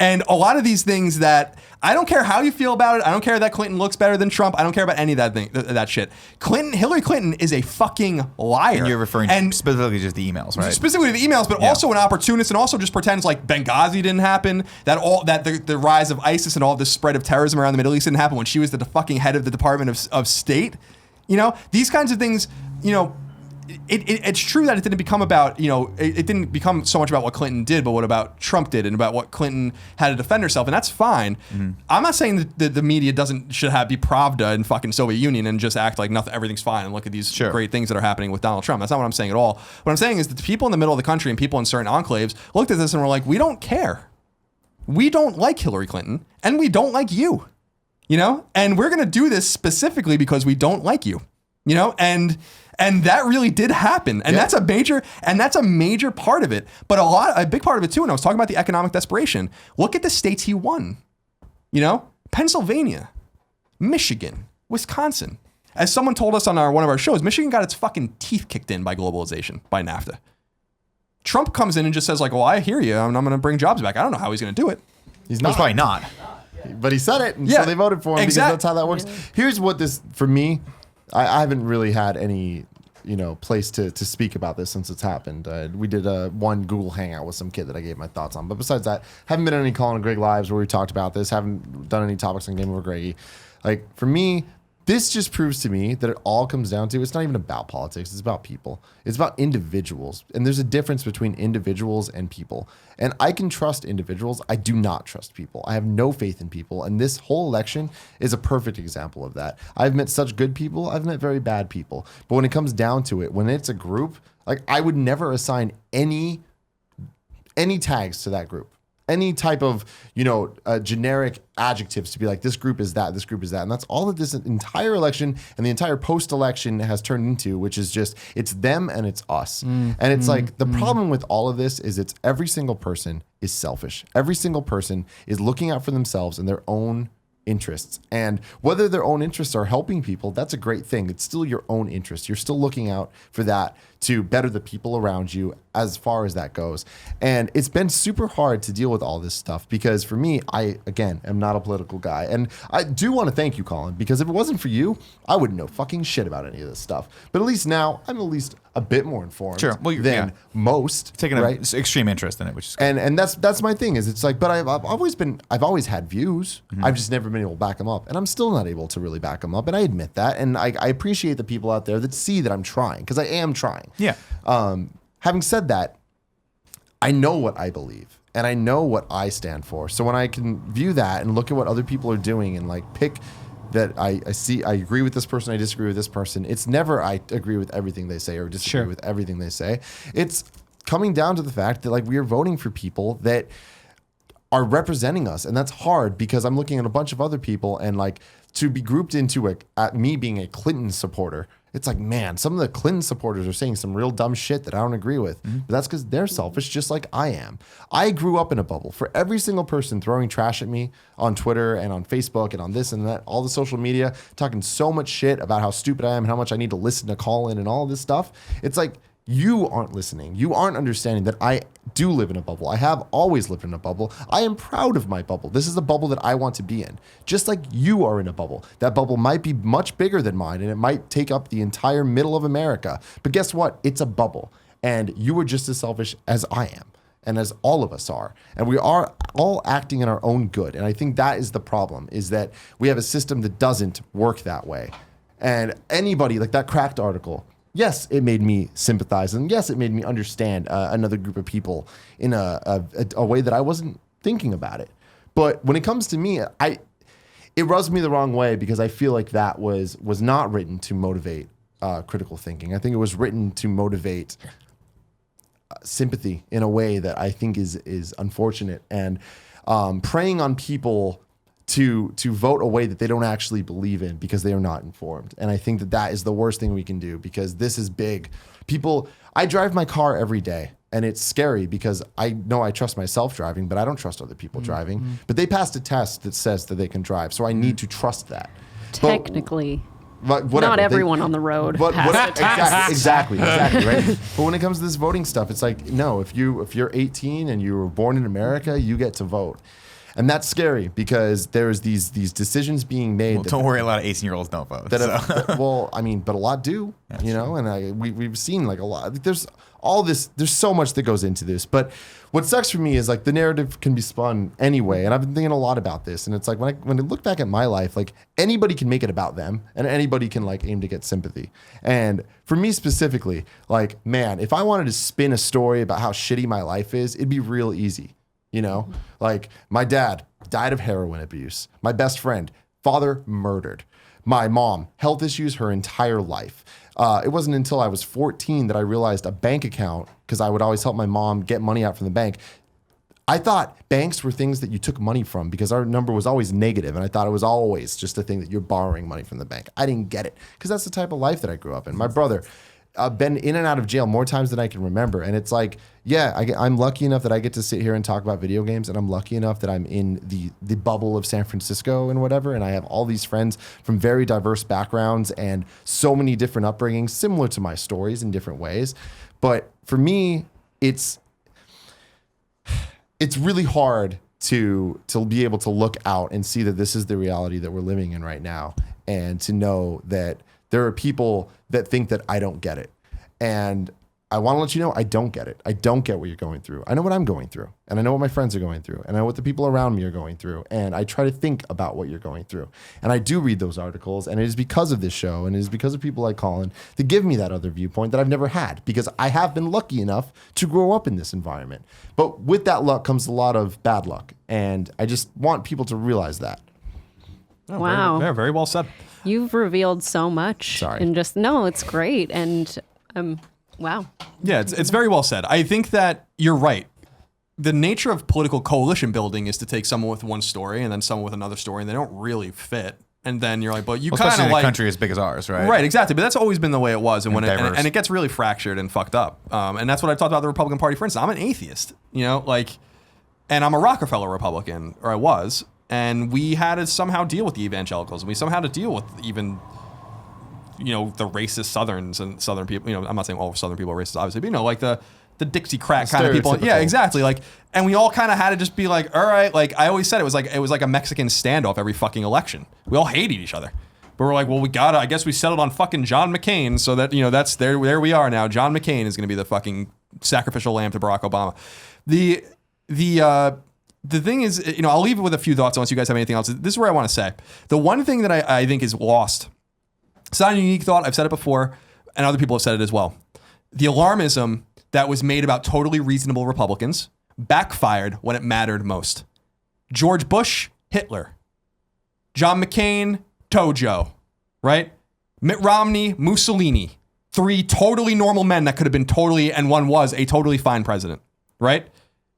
And a lot of these things that, I don't care how you feel about it. I don't care that Clinton looks better than Trump. I don't care about any of that shit. Hillary Clinton is a fucking liar. And you're referring specifically just the emails, right? Specifically the emails, but also an opportunist, and also just pretends like Benghazi didn't happen, that the rise of ISIS and all this spread of terrorism around the Middle East didn't happen when she was the fucking head of the Department of State. These kinds of things, it's true that it didn't become about, it didn't become so much about what Clinton did, but what about Trump did and about what Clinton had to defend herself, and that's fine. Mm-hmm. I'm not saying that the media should be Pravda in fucking Soviet Union and just act like everything's fine and look at these great things that are happening with Donald Trump. That's not what I'm saying at all. What I'm saying is that the people in the middle of the country and people in certain enclaves looked at this and were like, we don't care. We don't like Hillary Clinton, and we don't like you, and we're going to do this specifically because we don't like you, and that really did happen. And that's a major part of it. But a big part of it too, and I was talking about the economic desperation. Look at the states he won. Pennsylvania, Michigan, Wisconsin. As someone told us on one of our shows, Michigan got its fucking teeth kicked in by globalization, by NAFTA. Trump comes in and just says, like, well, I hear you, and I'm going to bring jobs back. I don't know how he's going to do it. He's probably not. But he said it, and so they voted for him because that's how that works. Here's what for me, I haven't really had any, place to speak about this since it's happened. We did one Google Hangout with some kid that I gave my thoughts on. But besides that, haven't been on any Colin and Greg lives where we talked about this. Haven't done any topics on GameOverGreggy. Like, for me, this just proves to me that it all comes down to, it's not even about politics. It's about people. It's about individuals. And there's a difference between individuals and people. And I can trust individuals. I do not trust people. I have no faith in people. And this whole election is a perfect example of that. I've met such good people. I've met very bad people. But when it comes down to it, when it's a group, like I would never assign any tags to that group. Any type of, generic adjectives to be like, this group is that, this group is that. And that's all that this entire election and the entire post-election has turned into, which is just, it's them and it's us. And it's like, the problem with all of this is it's every single person is selfish. Every single person is looking out for themselves and their own interests. And whether their own interests are helping people, that's a great thing. It's still your own interest. You're still looking out for that to better the people around you as far as that goes. And it's been super hard to deal with all this stuff because for me, I, again, am not a political guy. And I do want to thank you, Colin, because if it wasn't for you, I wouldn't know fucking shit about any of this stuff. But at least now, I'm at least a bit more informed than most. Taking an extreme interest in it, which is good. And that's my thing is it's like, but I've always had views. I've just never been able to back them up. And I'm still not able to really back them up. And I admit that. And I appreciate the people out there that see that I'm trying because I am trying. Yeah. Having said that, I know what I believe and I know what I stand for. So when I can view that and look at what other people are doing and like pick that I see, I agree with this person, I disagree with this person. It's never I agree with everything they say or disagree with everything they say. It's coming down to the fact that like we are voting for people that are representing us. And that's hard because I'm looking at a bunch of other people and like to be grouped into me being a Clinton supporter. It's like, man, some of the Clinton supporters are saying some real dumb shit that I don't agree with. But that's because they're selfish just like I am. I grew up in a bubble. For every single person throwing trash at me on Twitter and on Facebook and on this and that, all the social media, talking so much shit about how stupid I am and how much I need to listen to Colin and all this stuff. It's like, you aren't listening. You aren't understanding that I do live in a bubble. I have always lived in a bubble. I am proud of my bubble. This is a bubble that I want to be in. Just like you are in a bubble. That bubble might be much bigger than mine and it might take up the entire middle of America. But guess what? It's a bubble. And you are just as selfish as I am. And as all of us are. And we are all acting in our own good. And I think that is the problem, is that we have a system that doesn't work that way. And anybody, like that Cracked article, yes, it made me sympathize, and yes, it made me understand another group of people in a way that I wasn't thinking about it. But when it comes to me, it rubs me the wrong way because I feel like that was not written to motivate critical thinking. I think it was written to motivate sympathy in a way that I think is unfortunate, and preying on people to vote a way that they don't actually believe in because they are not informed. And I think that is the worst thing we can do because this is big. I drive my car every day and it's scary because I know I trust myself driving, but I don't trust other people driving. But they passed a test that says that they can drive. So I need to trust that. Technically. But whatever. Not everyone on the road has to test. Exactly, right? But when it comes to this voting stuff, it's like, no, if you're 18 and you were born in America, you get to vote. And that's scary because there's these decisions being made. Well, don't worry, a lot of 18-year-olds don't vote. But a lot do, and we've seen like a lot. There's all this, there's so much that goes into this. But what sucks for me is like the narrative can be spun anyway. And I've been thinking a lot about this. And it's like when I look back at my life, like anybody can make it about them and anybody can like aim to get sympathy. And for me specifically, like, man, if I wanted to spin a story about how shitty my life is, it'd be real easy. Like my dad died of heroin abuse. My best friend, father murdered. My mom, health issues her entire life. It wasn't until I was 14 that I realized a bank account, because I would always help my mom get money out from the bank. I thought banks were things that you took money from because our number was always negative, and I thought it was always just a thing that you're borrowing money from the bank. I didn't get it because that's the type of life that I grew up in. My brother, been in and out of jail more times than I can remember. And it's like, yeah, I'm lucky enough that I get to sit here and talk about video games. And I'm lucky enough that I'm in the bubble of San Francisco and whatever. And I have all these friends from very diverse backgrounds and so many different upbringings, similar to my stories in different ways. But for me, it's really hard to be able to look out and see that this is the reality that we're living in right now. And to know that there are people that think that I don't get it. And I want to let you know I don't get it. I don't get what you're going through. I know what I'm going through, and I know what my friends are going through, and I know what the people around me are going through, and I try to think about what you're going through. And I do read those articles, and it is because of this show, and it is because of people like Colin that give me that other viewpoint that I've never had, because I have been lucky enough to grow up in this environment. But with that luck comes a lot of bad luck, and I just want people to realize that. Wow. Very well said. You've revealed so much. Sorry. And just, no, it's great. And wow. Yeah, it's very well said. I think that you're right. The nature of political coalition building is to take someone with one story and then someone with another story, and they don't really fit. And then you're like, but you kind especially of in a like country as big as ours, right? Right, exactly. But that's always been the way it was, and diverse. it gets really fractured and fucked up. And that's what I talked about the Republican Party. For instance, I'm an atheist, and I'm a Rockefeller Republican, or I was, and we had to somehow deal with the evangelicals, and we somehow had to deal with even the racist Southerns and Southern people. I'm not saying all Southern people are racist, obviously, but the Dixiecrat kind of people. Yeah, exactly. And we all kind of had to just be like, all right. Like I always said, it was like a Mexican standoff every fucking election. We all hated each other, but we're like, well, I guess we settled on fucking John McCain, so that that's there we are now. John McCain is going to be the fucking sacrificial lamb to Barack Obama. The thing is, I'll leave it with a few thoughts unless you guys have anything else. This is where I want to say. The one thing that I think is lost. It's not a unique thought. I've said it before, and other people have said it as well. The alarmism that was made about totally reasonable Republicans backfired when it mattered most. George Bush, Hitler. John McCain, Tojo. Right? Mitt Romney, Mussolini. 3 totally normal men that could have been totally, and one was, a totally fine president. Right?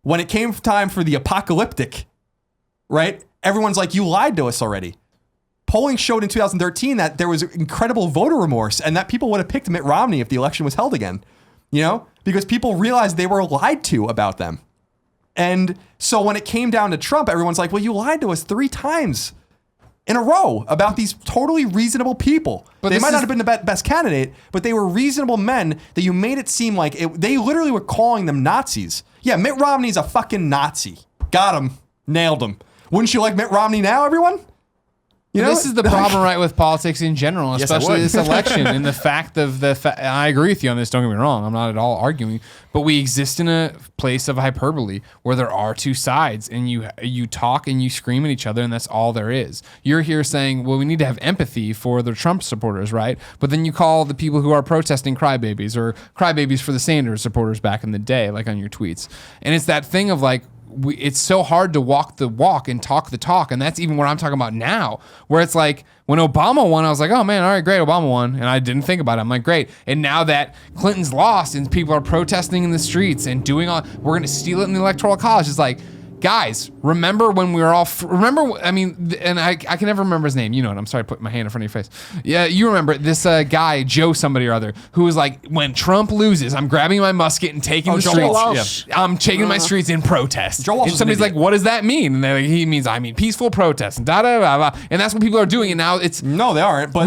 When it came time for the apocalyptic, right? Everyone's like, you lied to us already. Polling showed in 2013 that there was incredible voter remorse and that people would have picked Mitt Romney if the election was held again, because people realized they were lied to about them. And so when it came down to Trump, everyone's like, well, you lied to us 3 times in a row about these totally reasonable people. But they might not have been the best candidate, but they were reasonable men that you made it seem like they literally were calling them Nazis. Yeah, Mitt Romney's a fucking Nazi. Got him. Nailed him. Wouldn't you like Mitt Romney now, everyone? This is the problem, right, with politics in general, especially this election, and the fact of I agree with you on this, don't get me wrong, I'm not at all arguing, but we exist in a place of hyperbole where there are 2 sides, and you talk and you scream at each other, and that's all there is. You're here saying, well, we need to have empathy for the Trump supporters, right? But then you call the people who are protesting crybabies, or crybabies for the Sanders supporters back in the day, like on your tweets. And it's that thing of like, it's so hard to walk the walk and talk the talk. And that's even what I'm talking about now, where it's like when Obama won, I was like, oh man, all right, great, Obama won. And I didn't think about it. I'm like, great. And now that Clinton's lost and people are protesting in the streets and we're going to steal it in the Electoral College. It's like, guys, remember when we were all, and I can never remember his name. You know it. I'm sorry, putting my hand in front of your face. Yeah, you remember this guy, Joe somebody or other, who was like, when Trump loses, I'm grabbing my musket and taking the Joe streets. Walsh. Yeah. I'm taking my streets in protest. Joe Walsh and is somebody's an like, idiot. what does that mean? And he means, peaceful protest. And da-da-da-da. And that's what people are doing. And now it's... No, they aren't. But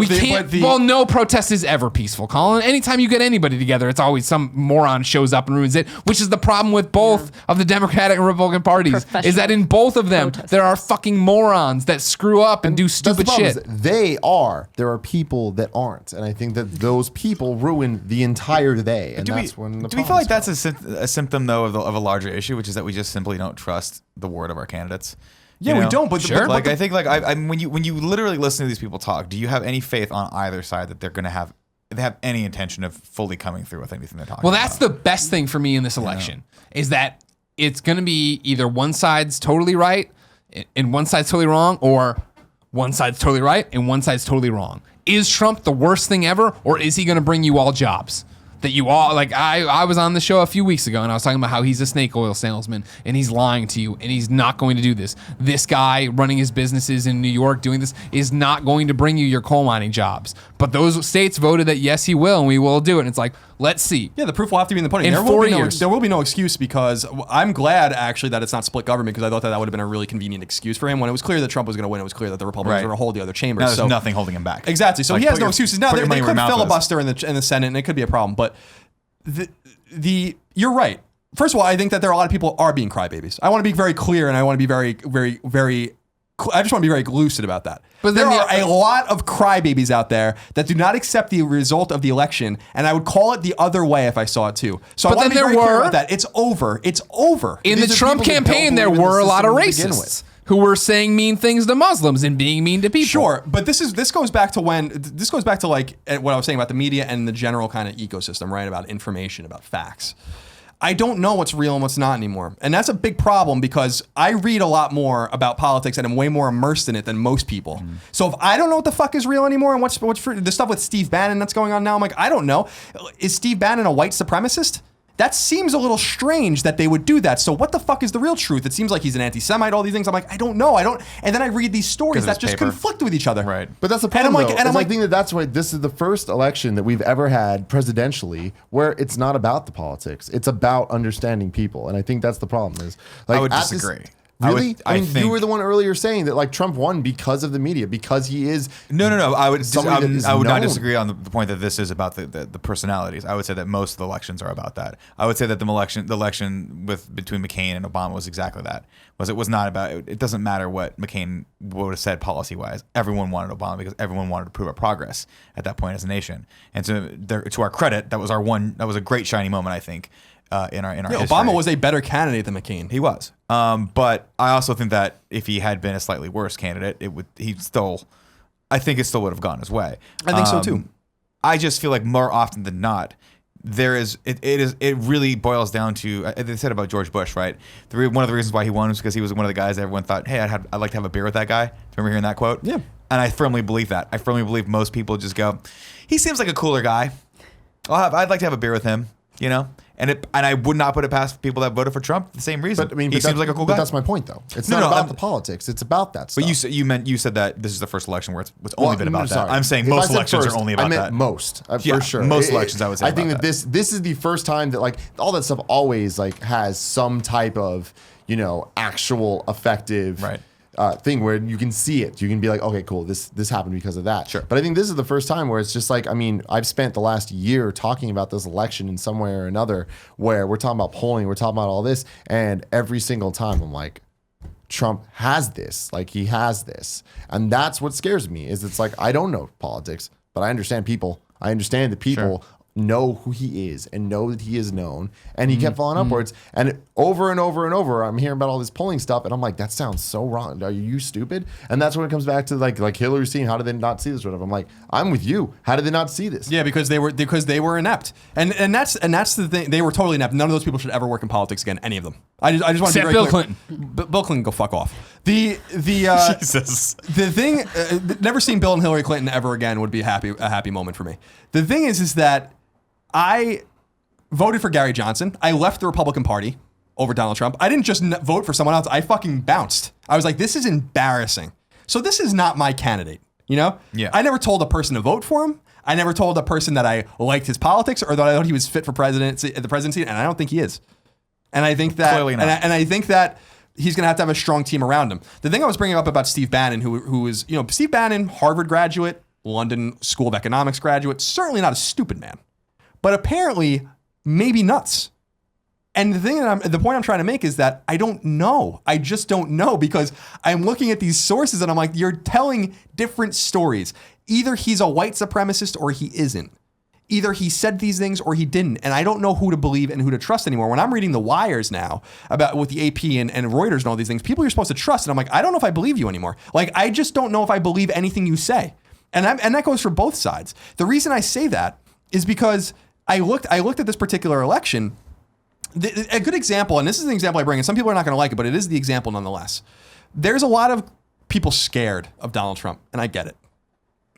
no protest is ever peaceful, Colin. Anytime you get anybody together, it's always some moron shows up and ruins it, which is the problem with both of the Democratic and Republican parties, is that in both of them, there are fucking morons that screw up and do stupid shit. There are people that aren't. And I think that those people ruin the entire day. And Do we feel like that's a symptom, though, of a larger issue, which is that we just simply don't trust the word of our candidates? Yeah, we don't. But Sure. I think when you literally listen to these people talk, do you have any faith on either side that they're going to have any intention of fully coming through with anything they're talking about? Well, that's the best thing for me in this election, is that it's going to be either one side's totally right and one side's totally wrong, or one side's totally right and one side's totally wrong. Is Trump the worst thing ever, or is he going to bring you all jobs? That you all, like, I was on the show a few weeks ago and I was talking about how he's a snake oil salesman and he's lying to you and he's not going to do this. This guy running his businesses in New York doing this is not going to bring you your coal mining jobs. But those states voted that yes, he will, and we will do it. And it's like, let's see. Yeah, the proof will have to be in the pudding. In 4 years. There will be no excuse, because I'm glad actually that it's not split government, because I thought that would have been a really convenient excuse for him. When it was clear that Trump was going to win, it was clear that the Republicans were going to hold the other chambers. Now there's nothing holding him back. Exactly. So he has no excuses. Now they could filibuster filibuster in the Senate, and it could be a problem. But you're right. First of all, I think that there are a lot of people are being crybabies. I want to be very clear, and I want to be very, very, very I just want to be very lucid about that. But there then are a lot of crybabies out there that do not accept the result of the election, and I would call it the other way if I saw it too. So But I want to then be there very clear were- about that. It's over. It's over. In the These are Trump people that don't campaign, there believe in the were a lot of system to begin racists with. who were saying mean things to Muslims and being mean to people. Sure, but this goes back to like what I was saying about the media and the general kind of ecosystem, right? About information, about facts. I don't know what's real and what's not anymore. And that's a big problem because I read a lot more about politics and I'm way more immersed in it than most people. So if I don't know what the fuck is real anymore and what's the stuff with Steve Bannon that's going on now, I'm like, I don't know. Is Steve Bannon a white supremacist? That seems a little strange that they would do that. So what the fuck is the real truth? It seems like he's an anti-Semite, all these things. I'm like, I don't know. And then I read these stories that just conflict with each other. Right. But that's the And I'm problem, like- though, and I'm is like- I think that's why this is the first election that we've ever had presidentially where it's not about the politics. It's about understanding people. And I think that's the problem is like I would at this- disagree. Really? I I mean, think- you were the one earlier saying that like Trump won because of the media, because he is No. I would somebody that is I would not known. disagree on the point that this is about the personalities. I would say that most of the elections are about that. I would say that the election between McCain and Obama was exactly that. It was not about it doesn't matter what McCain would have said policy wise. Everyone wanted Obama because everyone wanted to prove our progress at that point as a nation. And so to our credit, that was a great shining moment, I think. In our history. Obama was a better candidate than McCain. He was. But I also think that if he had been a slightly worse candidate, I think it still would have gone his way. I think so too. I just feel like more often than not, it really boils down to, they said about George Bush, right? One of the reasons why he won was because he was one of the guys that everyone thought, hey, I'd like to have a beer with that guy. Do you remember hearing that quote? Yeah. And I firmly believe that. I firmly believe most people just go, he seems like a cooler guy. I'd like to have a beer with him, you know? And I would not put it past people that voted for Trump for the same reason. But I mean, he seems like a cool guy. But that's my point, though. It's No, not no, about I'm- the politics. It's about that stuff. But you said that this is the first election where it's only been about sorry. that. I'm saying If I most said elections first, are only about I meant that. most, Yeah, for sure. most elections, I would say I think about that this is the first time that like all that stuff always like has some type of actual effective Right. Thing where you can see it. You can be like, okay, cool. This happened because of that. Sure. But I think this is the first time where it's just like, I mean, I've spent the last year talking about this election in some way or another, where we're talking about polling, we're talking about all this, and every single time I'm like, Trump has this. Like he has this. And that's what scares me is it's like, I don't know politics, but I understand people. I understand that people know who he is and know that he is known. And he kept falling upwards. And over and over and over, I'm hearing about all this polling stuff. And I'm like, that sounds so wrong. Are you stupid? And that's when it comes back to like Hillary seeing, how did they not see this? Or whatever. I'm like, I'm with you. How did they not see this? Yeah, because they were inept, and that's the thing. They were totally inept. None of those people should ever work in politics again. Any of them. I just want to be Except very Bill clear. Clinton. Bill Clinton, go fuck off. The Jesus. the thing, never seeing Bill and Hillary Clinton ever again would be a happy moment for me. The thing is that I voted for Gary Johnson. I left the Republican Party over Donald Trump. I didn't just vote for someone else. I fucking bounced. I was like, this is embarrassing. So this is not my candidate, you know? Yeah. I never told a person to vote for him. I never told a person that I liked his politics or that I thought he was fit for the presidency, and I don't think he is. And I think that, Clearly not. and I think that he's going to have a strong team around him. The thing I was bringing up about Steve Bannon, who is, Steve Bannon, Harvard graduate, London School of Economics graduate, certainly not a stupid man, but apparently maybe nuts. And the point I'm trying to make is that I don't know. I just don't know because I'm looking at these sources and I'm like, you're telling different stories. Either he's a white supremacist or he isn't. Either he said these things or he didn't. And I don't know who to believe and who to trust anymore. When I'm reading the wires now about with the AP and Reuters and all these things, people you're supposed to trust. And I'm like, I don't know if I believe you anymore. Like, I just don't know if I believe anything you say. And that goes for both sides. The reason I say that is because I looked at this particular election. A good example, and this is an example I bring, and some people are not going to like it, but it is the example nonetheless. There's a lot of people scared of Donald Trump, and I get it.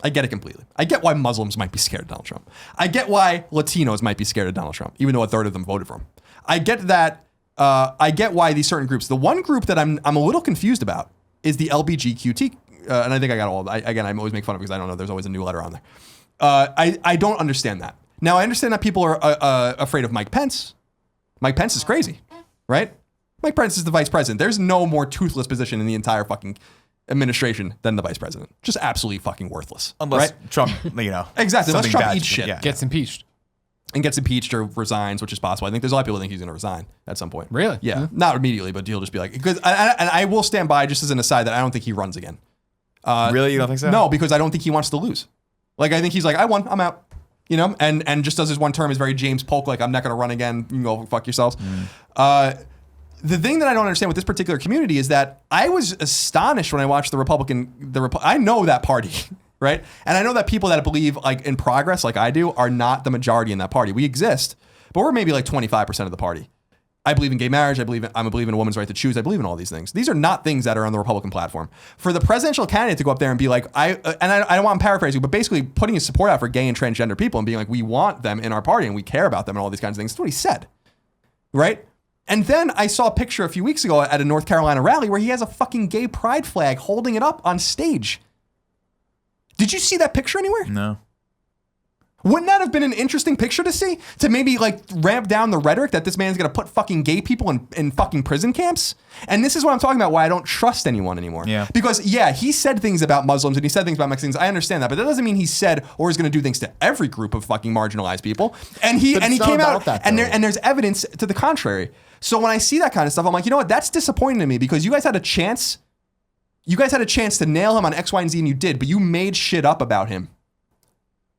I get it completely. I get why Muslims might be scared of Donald Trump. I get why Latinos might be scared of Donald Trump, even though a third of them voted for him. I get that. I get why these certain groups. The one group that I'm a little confused about is the LBGQT, and I think I got all. I always make fun of it because I don't know. There's always a new letter on there. I don't understand that. Now I understand that people are afraid of Mike Pence. Mike Pence is crazy, right? Mike Pence is the vice president. There's no more toothless position in the entire fucking administration than the vice president. Just absolutely fucking worthless. Unless right? Trump, Exactly. Unless something Trump bad eats shit. Yeah. Gets impeached. and gets impeached or resigns, which is possible. I think there's a lot of people who think he's going to resign at some point. Really? Yeah. Not immediately, but he'll just be like, because and I will stand by just as an aside that I don't think he runs again. Really? You don't think so? No, because I don't think he wants to lose. Like, I think he's like, I won, I'm out. You know, and just does his one term is very James Polk, like, I'm not going to run again. You can go fuck yourselves. The thing that I don't understand with this particular community is that I was astonished when I watched I know that party, right? And I know that people that believe like in progress, like I do, are not the majority in that party. We exist, but we're maybe like 25% of the party. I believe in gay marriage. I believe in a woman's right to choose. I believe in all these things. These are not things that are on the Republican platform. For the presidential candidate to go up there and be like, I don't want to paraphrase you, but basically putting his support out for gay and transgender people and being like, we want them in our party and we care about them and all these kinds of things. That's what he said, right? And then I saw a picture a few weeks ago at a North Carolina rally where he has a fucking gay pride flag holding it up on stage. Did you see that picture anywhere? No. Wouldn't that have been an interesting picture to see? To maybe like ramp down the rhetoric that this man's going to put fucking gay people in fucking prison camps? And this is what I'm talking about, why I don't trust anyone anymore. Yeah. Because yeah, he said things about Muslims and he said things about Mexicans. I understand that, but that doesn't mean he said or is going to do things to every group of fucking marginalized people. And he came out and there's evidence to the contrary. So when I see that kind of stuff, I'm like, you know what? That's disappointing to me because you guys had a chance. You guys had a chance to nail him on X, Y, and Z, and you did, but you made shit up about him.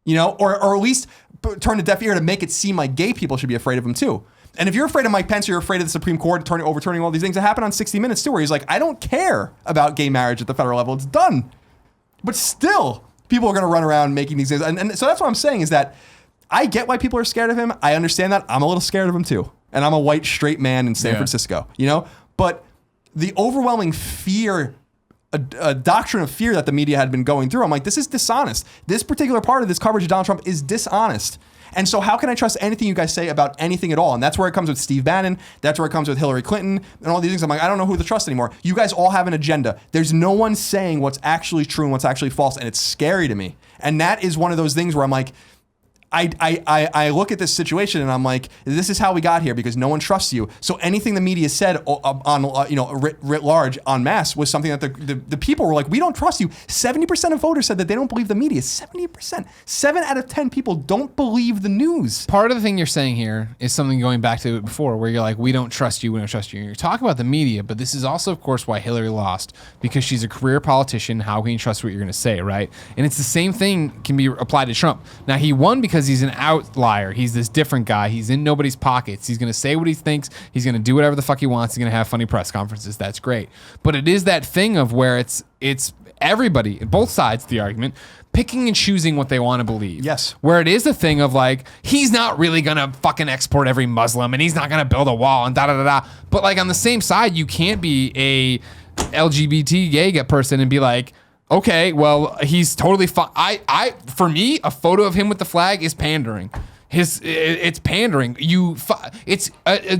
You know, or at least turn a deaf ear to make it seem like gay people should be afraid of him too. And if you're afraid of Mike Pence or you're afraid of the Supreme Court overturning all these things, that happened on 60 Minutes too, where he's like, I don't care about gay marriage at the federal level. It's done. But still, people are going to run around making these things. And so that's what I'm saying is that I get why people are scared of him. I understand that. I'm a little scared of him too. And I'm a white, straight man in San Francisco, you know? But the overwhelming fear, a doctrine of fear that the media had been going through, I'm like, this is dishonest. This particular part of this coverage of Donald Trump is dishonest. And so how can I trust anything you guys say about anything at all? And that's where it comes with Steve Bannon. That's where it comes with Hillary Clinton and all these things. I'm like, I don't know who to trust anymore. You guys all have an agenda. There's no one saying what's actually true and what's actually false. And it's scary to me. And that is one of those things where I'm like, I look at this situation and I'm like, this is how we got here because no one trusts you. So anything the media said on writ large en masse was something that the people were like, we don't trust you. 70% of voters said that they don't believe the media. 70%. 7 out of 10 people don't believe the news. Part of the thing you're saying here is something going back to it before where you're like, we don't trust you, we don't trust you. You're talking about the media, but this is also, of course, why Hillary lost because she's a career politician. How can you trust what you're going to say, right? And it's the same thing can be applied to Trump. Now, he won because he's an outlier. He's this different guy. He's in nobody's pockets. He's going to say what he thinks. He's going to do whatever the fuck he wants. He's going to have funny press conferences. That's great. But it is that thing of where it's everybody, both sides of the argument, picking and choosing what they want to believe. Yes. Where it is a thing of like, he's not really going to fucking export every Muslim and he's not going to build a wall and da-da-da-da. But like on the same side, you can't be a LGBT gay person and be like, okay, well, he's totally fine. For me, a photo of him with the flag is pandering. It's pandering. It's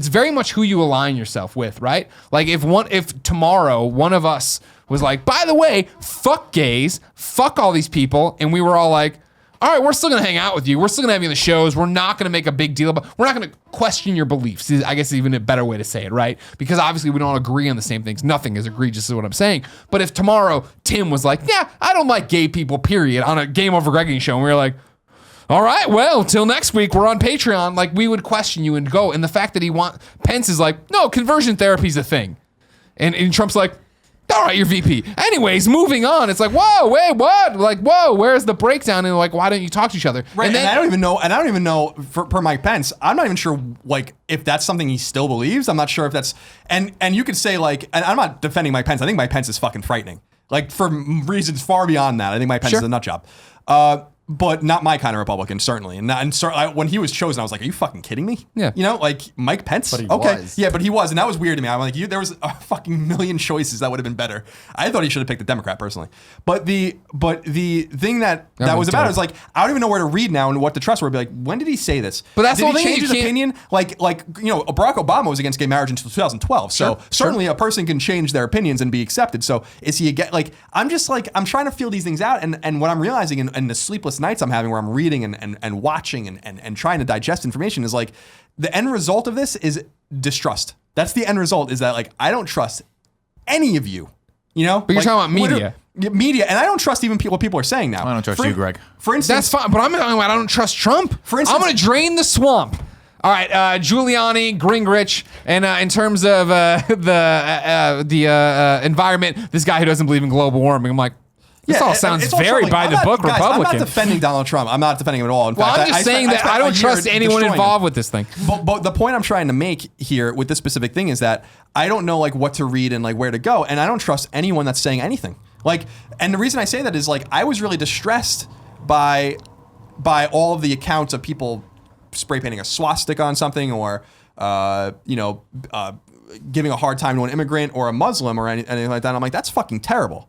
very much who you align yourself with, right? Like if tomorrow one of us was like, by the way, fuck gays, fuck all these people, and we were all like, all right, we're still going to hang out with you. We're still going to have you in the shows. We're not going to make a big deal about we're not going to question your beliefs. I guess even a better way to say it, right? Because obviously we don't agree on the same things. Nothing is egregious is what I'm saying. But if tomorrow Tim was like, yeah, I don't like gay people, period, on a GameOverGreggy show, and we were like, all right, well, till next week, we're on Patreon. Like, we would question you and go. And the fact that Pence is like, no, conversion therapy is a thing. And Trump's like, all right, you're VP. Anyways, moving on. It's like, whoa, wait, what? Like, whoa, where's the breakdown? And like, why don't you talk to each other? Right. And I don't even know per Mike Pence, I'm not even sure like if that's something he still believes. I'm not sure if that's and you could say like, and I'm not defending Mike Pence. I think Mike Pence is fucking frightening. Like for reasons far beyond that. I think Mike Pence is a nut job. But not my kind of Republican, certainly. And when he was chosen, I was like, are you fucking kidding me? Yeah. You know, like Mike Pence? But he okay. was. Yeah, but he was. And that was weird to me. I'm like, there was a fucking million choices that would have been better. I thought he should have picked a Democrat, personally. But the thing that was about it was like, I don't even know where to read now and what to trust. Where I'd be like, when did he say this? But that's did the he thing, change you his can't- opinion? Like, you know, Barack Obama was against gay marriage until 2012. So certainly a person can change their opinions and be accepted. So is he like, I'm just like, I'm trying to feel these things out. And what I'm realizing in the sleepless nights I'm having where I'm reading and watching and trying to digest information is like the end result of this is distrust. That's the end result is that like I don't trust any of you, you know? But you're like, talking about media. media, and I don't trust even what people are saying now. I don't trust you, Greg. For instance, That's fine, but I'm talking about I don't trust Trump. For instance- I'm going to drain the swamp. All right, Giuliani, Gingrich, and in terms of the environment, this guy who doesn't believe in global warming, I'm like, this all sounds it's all very Trump. by I'm the not- book guys, Republican. I'm not defending Donald Trump. I'm not defending him at all. In well, fact, I'm just saying that I don't trust anyone involved with this thing. But the point I'm trying to make here with this specific thing is that I don't know like what to read and like where to go, and I don't trust anyone that's saying anything. Like, and the reason I say that is like I was really distressed by all of the accounts of people spray painting a swastika on something, or giving a hard time to an immigrant or a Muslim or anything like that. I'm like, that's fucking terrible.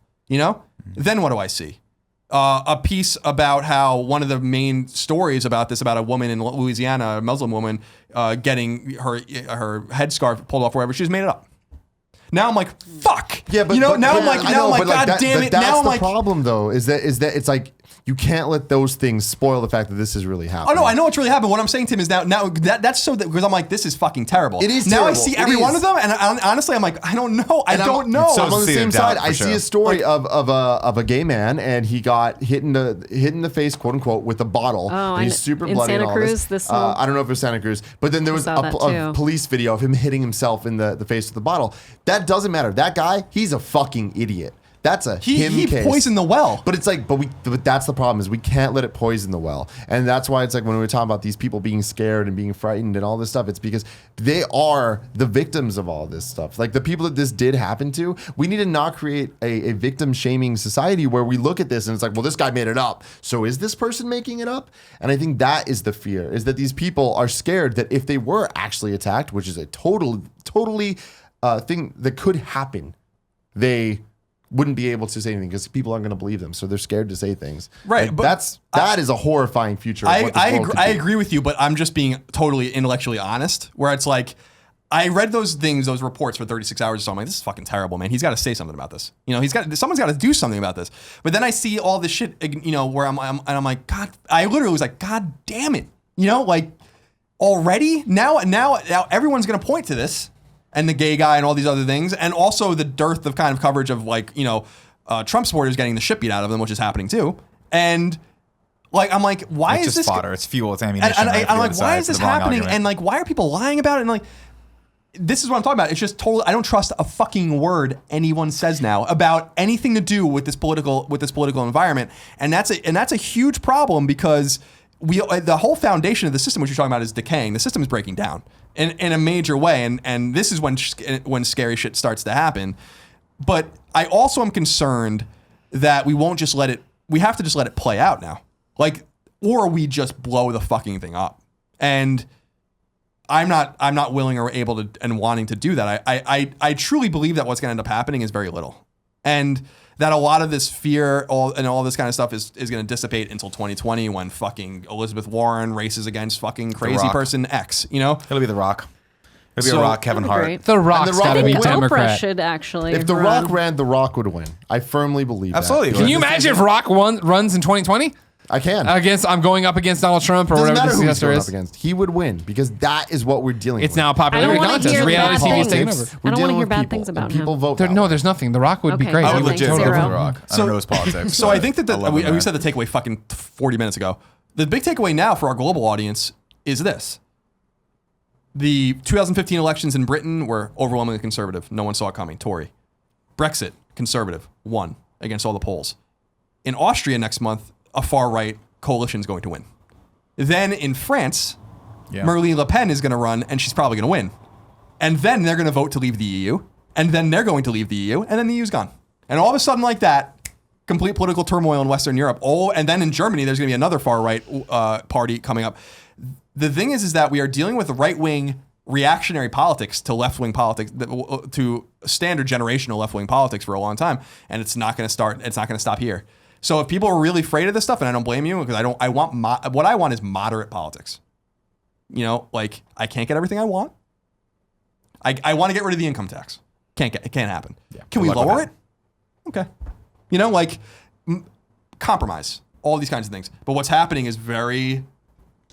Then what do I see? A piece about how one of the main stories about this, about a woman in Louisiana, a Muslim woman, getting her headscarf pulled off wherever. She's made it up. Now I'm like, fuck. Yeah, but now but, I'm like, God damn it. That's Now I'm the like, problem, though, is that it's like you can't let those things spoil the fact that this is really happening. oh no, I know what's really happened. What I'm saying, Tim, is now that's so that because I'm like, this is fucking terrible. It is now terrible. I see It every one is. of them, and honestly, I'm like, I don't know. I don't know. so I'm on the see same it down, side. for I sure. see a story of a gay man, and he got hit in the face, quote unquote, with a bottle. Oh, and he's in super Santa bloody and all Cruz, this. this whole- I don't know if it was Santa Cruz, but then there was saw that a too. police video of him hitting himself in the face with the bottle. That doesn't matter. That guy, he's a fucking idiot. That's a him he case. poisoned the well. But it's like, but that's the problem is we can't let it poison the well, and that's why it's like when we were talking about these people being scared and being frightened and all this stuff, it's because they are the victims of all this stuff. Like the people that this did happen to, we need to not create a victim shaming society where we look at this and it's like, well, this guy made it up, so is this person making it up? And I think that is the fear, is that these people are scared that if they were actually attacked, which is a totally thing that could happen, they wouldn't be able to say anything because people aren't going to believe them, so they're scared to say things. Right, Like, but that is a horrifying future. Of what this world could I be. agree with you, but I'm just being totally intellectually honest. Where it's like, I read those reports for 36 hours or so. I'm like, this is fucking terrible, man. He's got to say something about this. Someone's got to do something about this. But then I see all this shit, where I'm like, God, I literally was like, God damn it, like already now everyone's gonna point to this. And the gay guy and all these other things, and also the dearth of kind of coverage of like Trump supporters getting the shit beat out of them, which is happening too. And like I'm like, why It's is just this fodder? It's fuel. It's ammunition. And right, I'm for like, the why side, is for this the wrong happening? argument. And like, why are people lying about it? And like, this is what I'm talking about. It's just totally. I don't trust a fucking word anyone says now about anything to do with this political environment. And that's a huge problem because the whole foundation of the system, which you're talking about, is decaying. The system is breaking down in a major way, and this is when scary shit starts to happen. But I also am concerned that we won't just let it. We have to just let it play out now, like, or we just blow the fucking thing up. And I'm not willing or able to and wanting to do that. I truly believe that what's going to end up happening is very little, and that a lot of this fear and all this kind of stuff is going to dissipate until 2020 when fucking Elizabeth Warren races against fucking crazy Rock. person X. It'll be The Rock. It'll be So- a Rock, Kevin That'd be Hart. great. The Rock's Rock got to would be win. Oprah Democrat. should actually. If The run. Rock ran, The Rock would win. I firmly believe Absolutely. that. Can you imagine if Rock runs in 2020? I can. I'm going up against Donald Trump or Doesn't whatever matter the who he's successor going up is. against. He would win because that is what we're dealing It's with. now a I don't popularity wanna contest. hear Reality bad TV is things. taking over. I We're don't wanna dealing hear with bad people, things about and people him. vote. There, that no, way. there's nothing. The Rock would be Okay. great. I I would would Okay, legit vote zero. for The Rock. I don't know his politics. So I but think that love we him, man. said the takeaway fucking 40 minutes ago. The big takeaway now for our global audience is this. The 2015 elections in Britain were overwhelmingly conservative. No one saw it coming. Tory. Brexit, conservative, won against all the polls. In Austria next month, a far-right coalition is going to win. Then in France, Marine Le Pen is going to run, and she's probably going to win. And then they're going to vote to leave the EU, and then they're going to leave the EU, and then the EU's gone. And all of a sudden, like that, complete political turmoil in Western Europe. Oh, and then in Germany, there's going to be another far-right party coming up. The thing is that we are dealing with right-wing reactionary politics to left-wing politics, to standard generational left-wing politics for a long time, and it's not going to stop here. So if people are really afraid of this stuff, and I don't blame you, because what I want is moderate politics. Like, I can't get everything I want. I want to get rid of the income tax. It can't happen. Yeah, Can good we luck with lower that. it? Okay. Compromise, all these kinds of things. But what's happening is very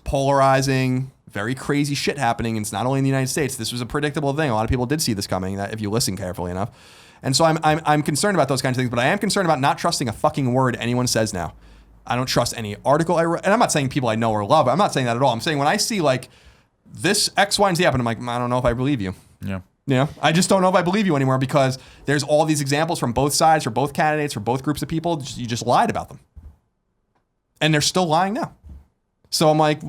polarizing, very crazy shit happening. And it's not only in the United States. This was a predictable thing. A lot of people did see this coming, that if you listen carefully enough. And so I'm concerned about those kinds of things, but I am concerned about not trusting a fucking word anyone says now. I don't trust any article I read. And I'm not saying people I know or love. I'm not saying that at all. I'm saying when I see like this X, Y, and Z happen, I'm like, I don't know if I believe you. Yeah. You know, I just don't know if I believe you anymore because there's all these examples from both sides, for both candidates, for both groups of people. You just lied about them. And they're still lying now. So I'm like,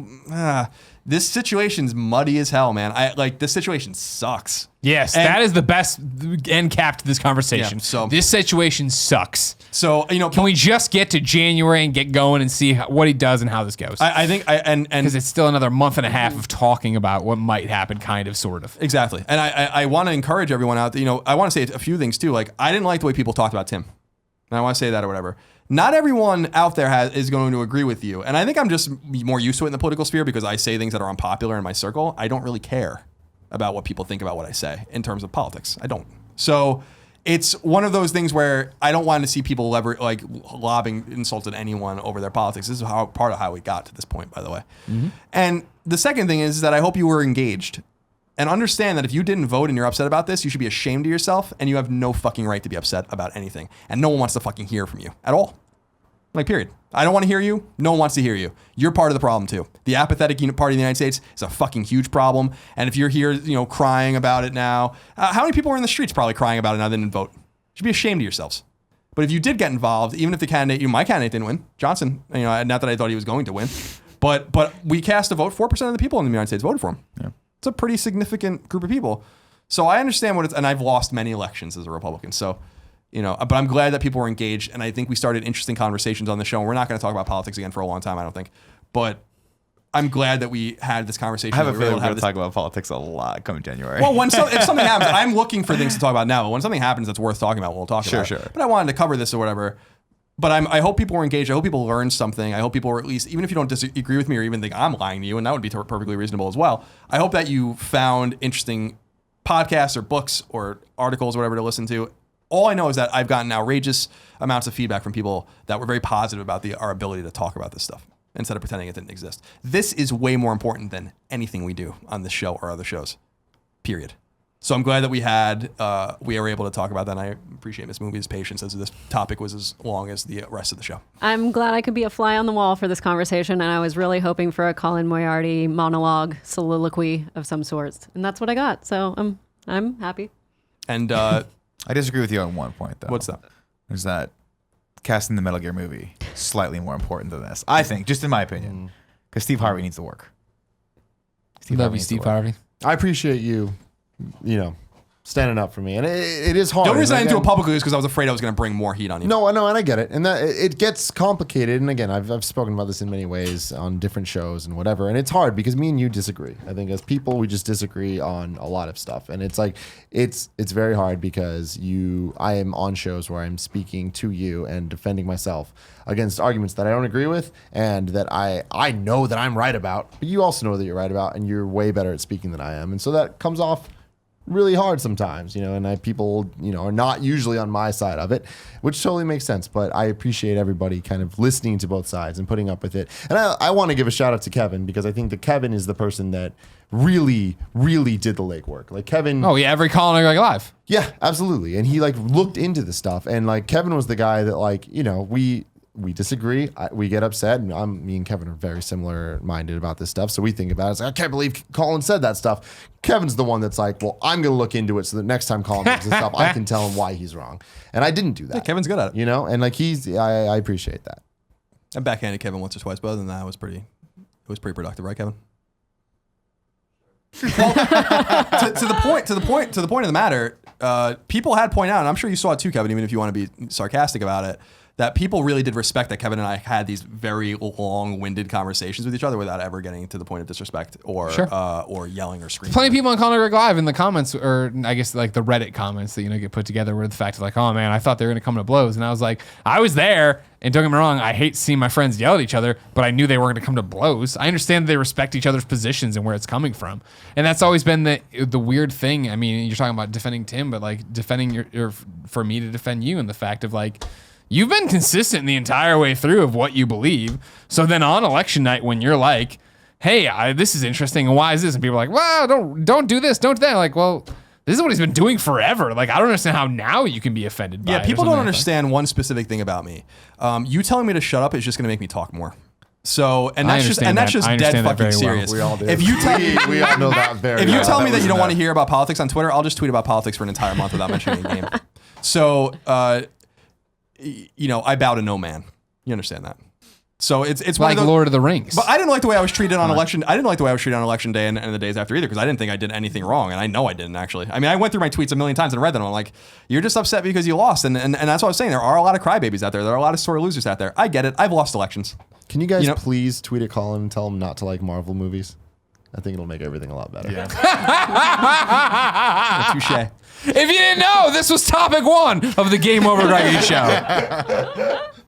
this situation's muddy as hell, man. This situation sucks. Yes, And- that is the best end cap to this conversation. Yeah, so- this situation sucks. So, Can we just get to January and get going and see what he does and how this goes? I think, Because it's still another month and a half of talking about what might happen, kind of, sort of. exactly. And I want to encourage everyone out there, I want to say a few things too. Like, I didn't like the way people talked about Tim. And I want to say that or whatever. Not everyone out there is going to agree with you. And I think I'm just more used to it in the political sphere because I say things that are unpopular in my circle. I don't really care about what people think about what I say in terms of politics. I don't. So it's one of those things where I don't want to see people lobbing insults at anyone over their politics. This is part of how we got to this point, by the way. Mm-hmm. And the second thing is that I hope you were engaged. And understand that if you didn't vote and you're upset about this, you should be ashamed of yourself and you have no fucking right to be upset about anything. And no one wants to fucking hear from you at all. Like, period. I don't want to hear you. No one wants to hear you. You're part of the problem too. The apathetic party in the United States is a fucking huge problem. And if you're here, crying about it now, how many people are in the streets probably crying about it now they didn't vote? You should be ashamed of yourselves. But if you did get involved, even if the candidate, my candidate didn't win, Johnson, not that I thought he was going to win, but we cast a vote. 4% of the people in the United States voted for him. Yeah. It's a pretty significant group of people. So I understand and I've lost many elections as a Republican. So, but I'm glad that people were engaged. And I think we started interesting conversations on the show. And we're not going to talk about politics again for a long time, I don't think. But I'm glad that we had this conversation. I have a feeling we're going to talk about politics a lot coming January. Well, if something happens, I'm looking for things to talk about now. But when something happens that's worth talking about, we'll talk about it. Sure. But I wanted to cover this or whatever. But I hope people were engaged. I hope people learned something. I hope people were at least, even if you don't disagree with me or even think I'm lying to you, and that would be perfectly reasonable as well. I hope that you found interesting podcasts or books or articles or whatever to listen to. All I know is that I've gotten outrageous amounts of feedback from people that were very positive about our ability to talk about this stuff instead of pretending it didn't exist. This is way more important than anything we do on this show or other shows, period. So I'm glad that we were able to talk about that. And I appreciate Miss Movie's patience as this topic was as long as the rest of the show. I'm glad I could be a fly on the wall for this conversation, and I was really hoping for a Colin Moriarty monologue, soliloquy of some sorts, and that's what I got. So I'm happy. And I disagree with you on one point, though. What's that? Is that casting the Metal Gear movie slightly more important than this? I think, just in my opinion, because Steve Harvey needs to work. Love you, Steve Harvey. I appreciate you, standing up for me, and it is hard. The only reason I didn't do it Again, publicly is because I was afraid I was going to bring more heat on you. No, I know, and I get it, and that it gets complicated. And again, I've spoken about this in many ways on different shows and whatever, and it's hard because me and you disagree. I think as people, we just disagree on a lot of stuff, and it's like it's very hard because I am on shows where I'm speaking to you and defending myself against arguments that I don't agree with and that I know that I'm right about, but you also know that you're right about, and you're way better at speaking than I am, and so that comes off really hard sometimes, and people, are not usually on my side of it, which totally makes sense. But I appreciate everybody kind of listening to both sides and putting up with it. And I want to give a shout out to Kevin because I think that Kevin is the person that really, really did the legwork. Like Kevin. Oh yeah, every Colin Moriarty live. Yeah, absolutely. And he looked into the stuff, and Kevin was the guy that we disagree. We get upset, and me and Kevin are very similar minded about this stuff. So we think about it. It's like, I can't believe Colin said that stuff. Kevin's the one that's like, well, I'm going to look into it so that next time Colin brings this up, I can tell him why he's wrong. And I didn't do that. Yeah, Kevin's good at it. And I appreciate that. I backhanded Kevin once or twice, but other than that, it was pretty productive, right, Kevin? Well, to the point of the matter, people had pointed out, and I'm sure you saw it too, Kevin, even if you want to be sarcastic about it, that people really did respect that Kevin and I had these very long-winded conversations with each other without ever getting to the point of disrespect or yelling or screaming. Plenty of people on Colin Moriarty live in the comments, or I guess the Reddit comments that get put together, were the fact of oh man, I thought they were going to come to blows, and I was like, I was there, and don't get me wrong, I hate seeing my friends yell at each other, but I knew they weren't going to come to blows. I understand that they respect each other's positions and where it's coming from, and that's always been the weird thing. I mean, you're talking about defending Tim, but defending for me to defend you, and the fact of you've been consistent the entire way through of what you believe. So then on election night, when you're like, hey, this is interesting, and why is this? And people are like, well, don't do this, don't do that. Well, This is what he's been doing forever. Like, I don't understand how now you can be offended by it. Yeah, or people something don't like that. understand one specific thing about me. You telling me to shut up is just going to make me talk more. So, and I that's just understand that. I dead understand that fucking very well. serious. We all do. If you tell we all know that very if you well. tell me that was you don't want to enough. hear about politics on Twitter, I'll just tweet about politics for an entire month without mentioning a game. So, I bow to no man. You understand that? So it's one Like of those, Lord of the Rings. But I didn't like the way I was treated on election. I didn't like the way I was treated on election day and the days after either, because I didn't think I did anything wrong, and I know I didn't actually. I mean, I went through my tweets a million times and read them. I'm like, you're just upset because you lost, and that's what I was saying. There are a lot of crybabies out there. There are a lot of sore losers out there. I get it. I've lost elections. Can you guys You know- please tweet at Colin and tell him not to like Marvel movies? I think it'll make everything a lot better. Yeah. Touche. If you didn't know, this was topic 1 of the Game Over Greggy show.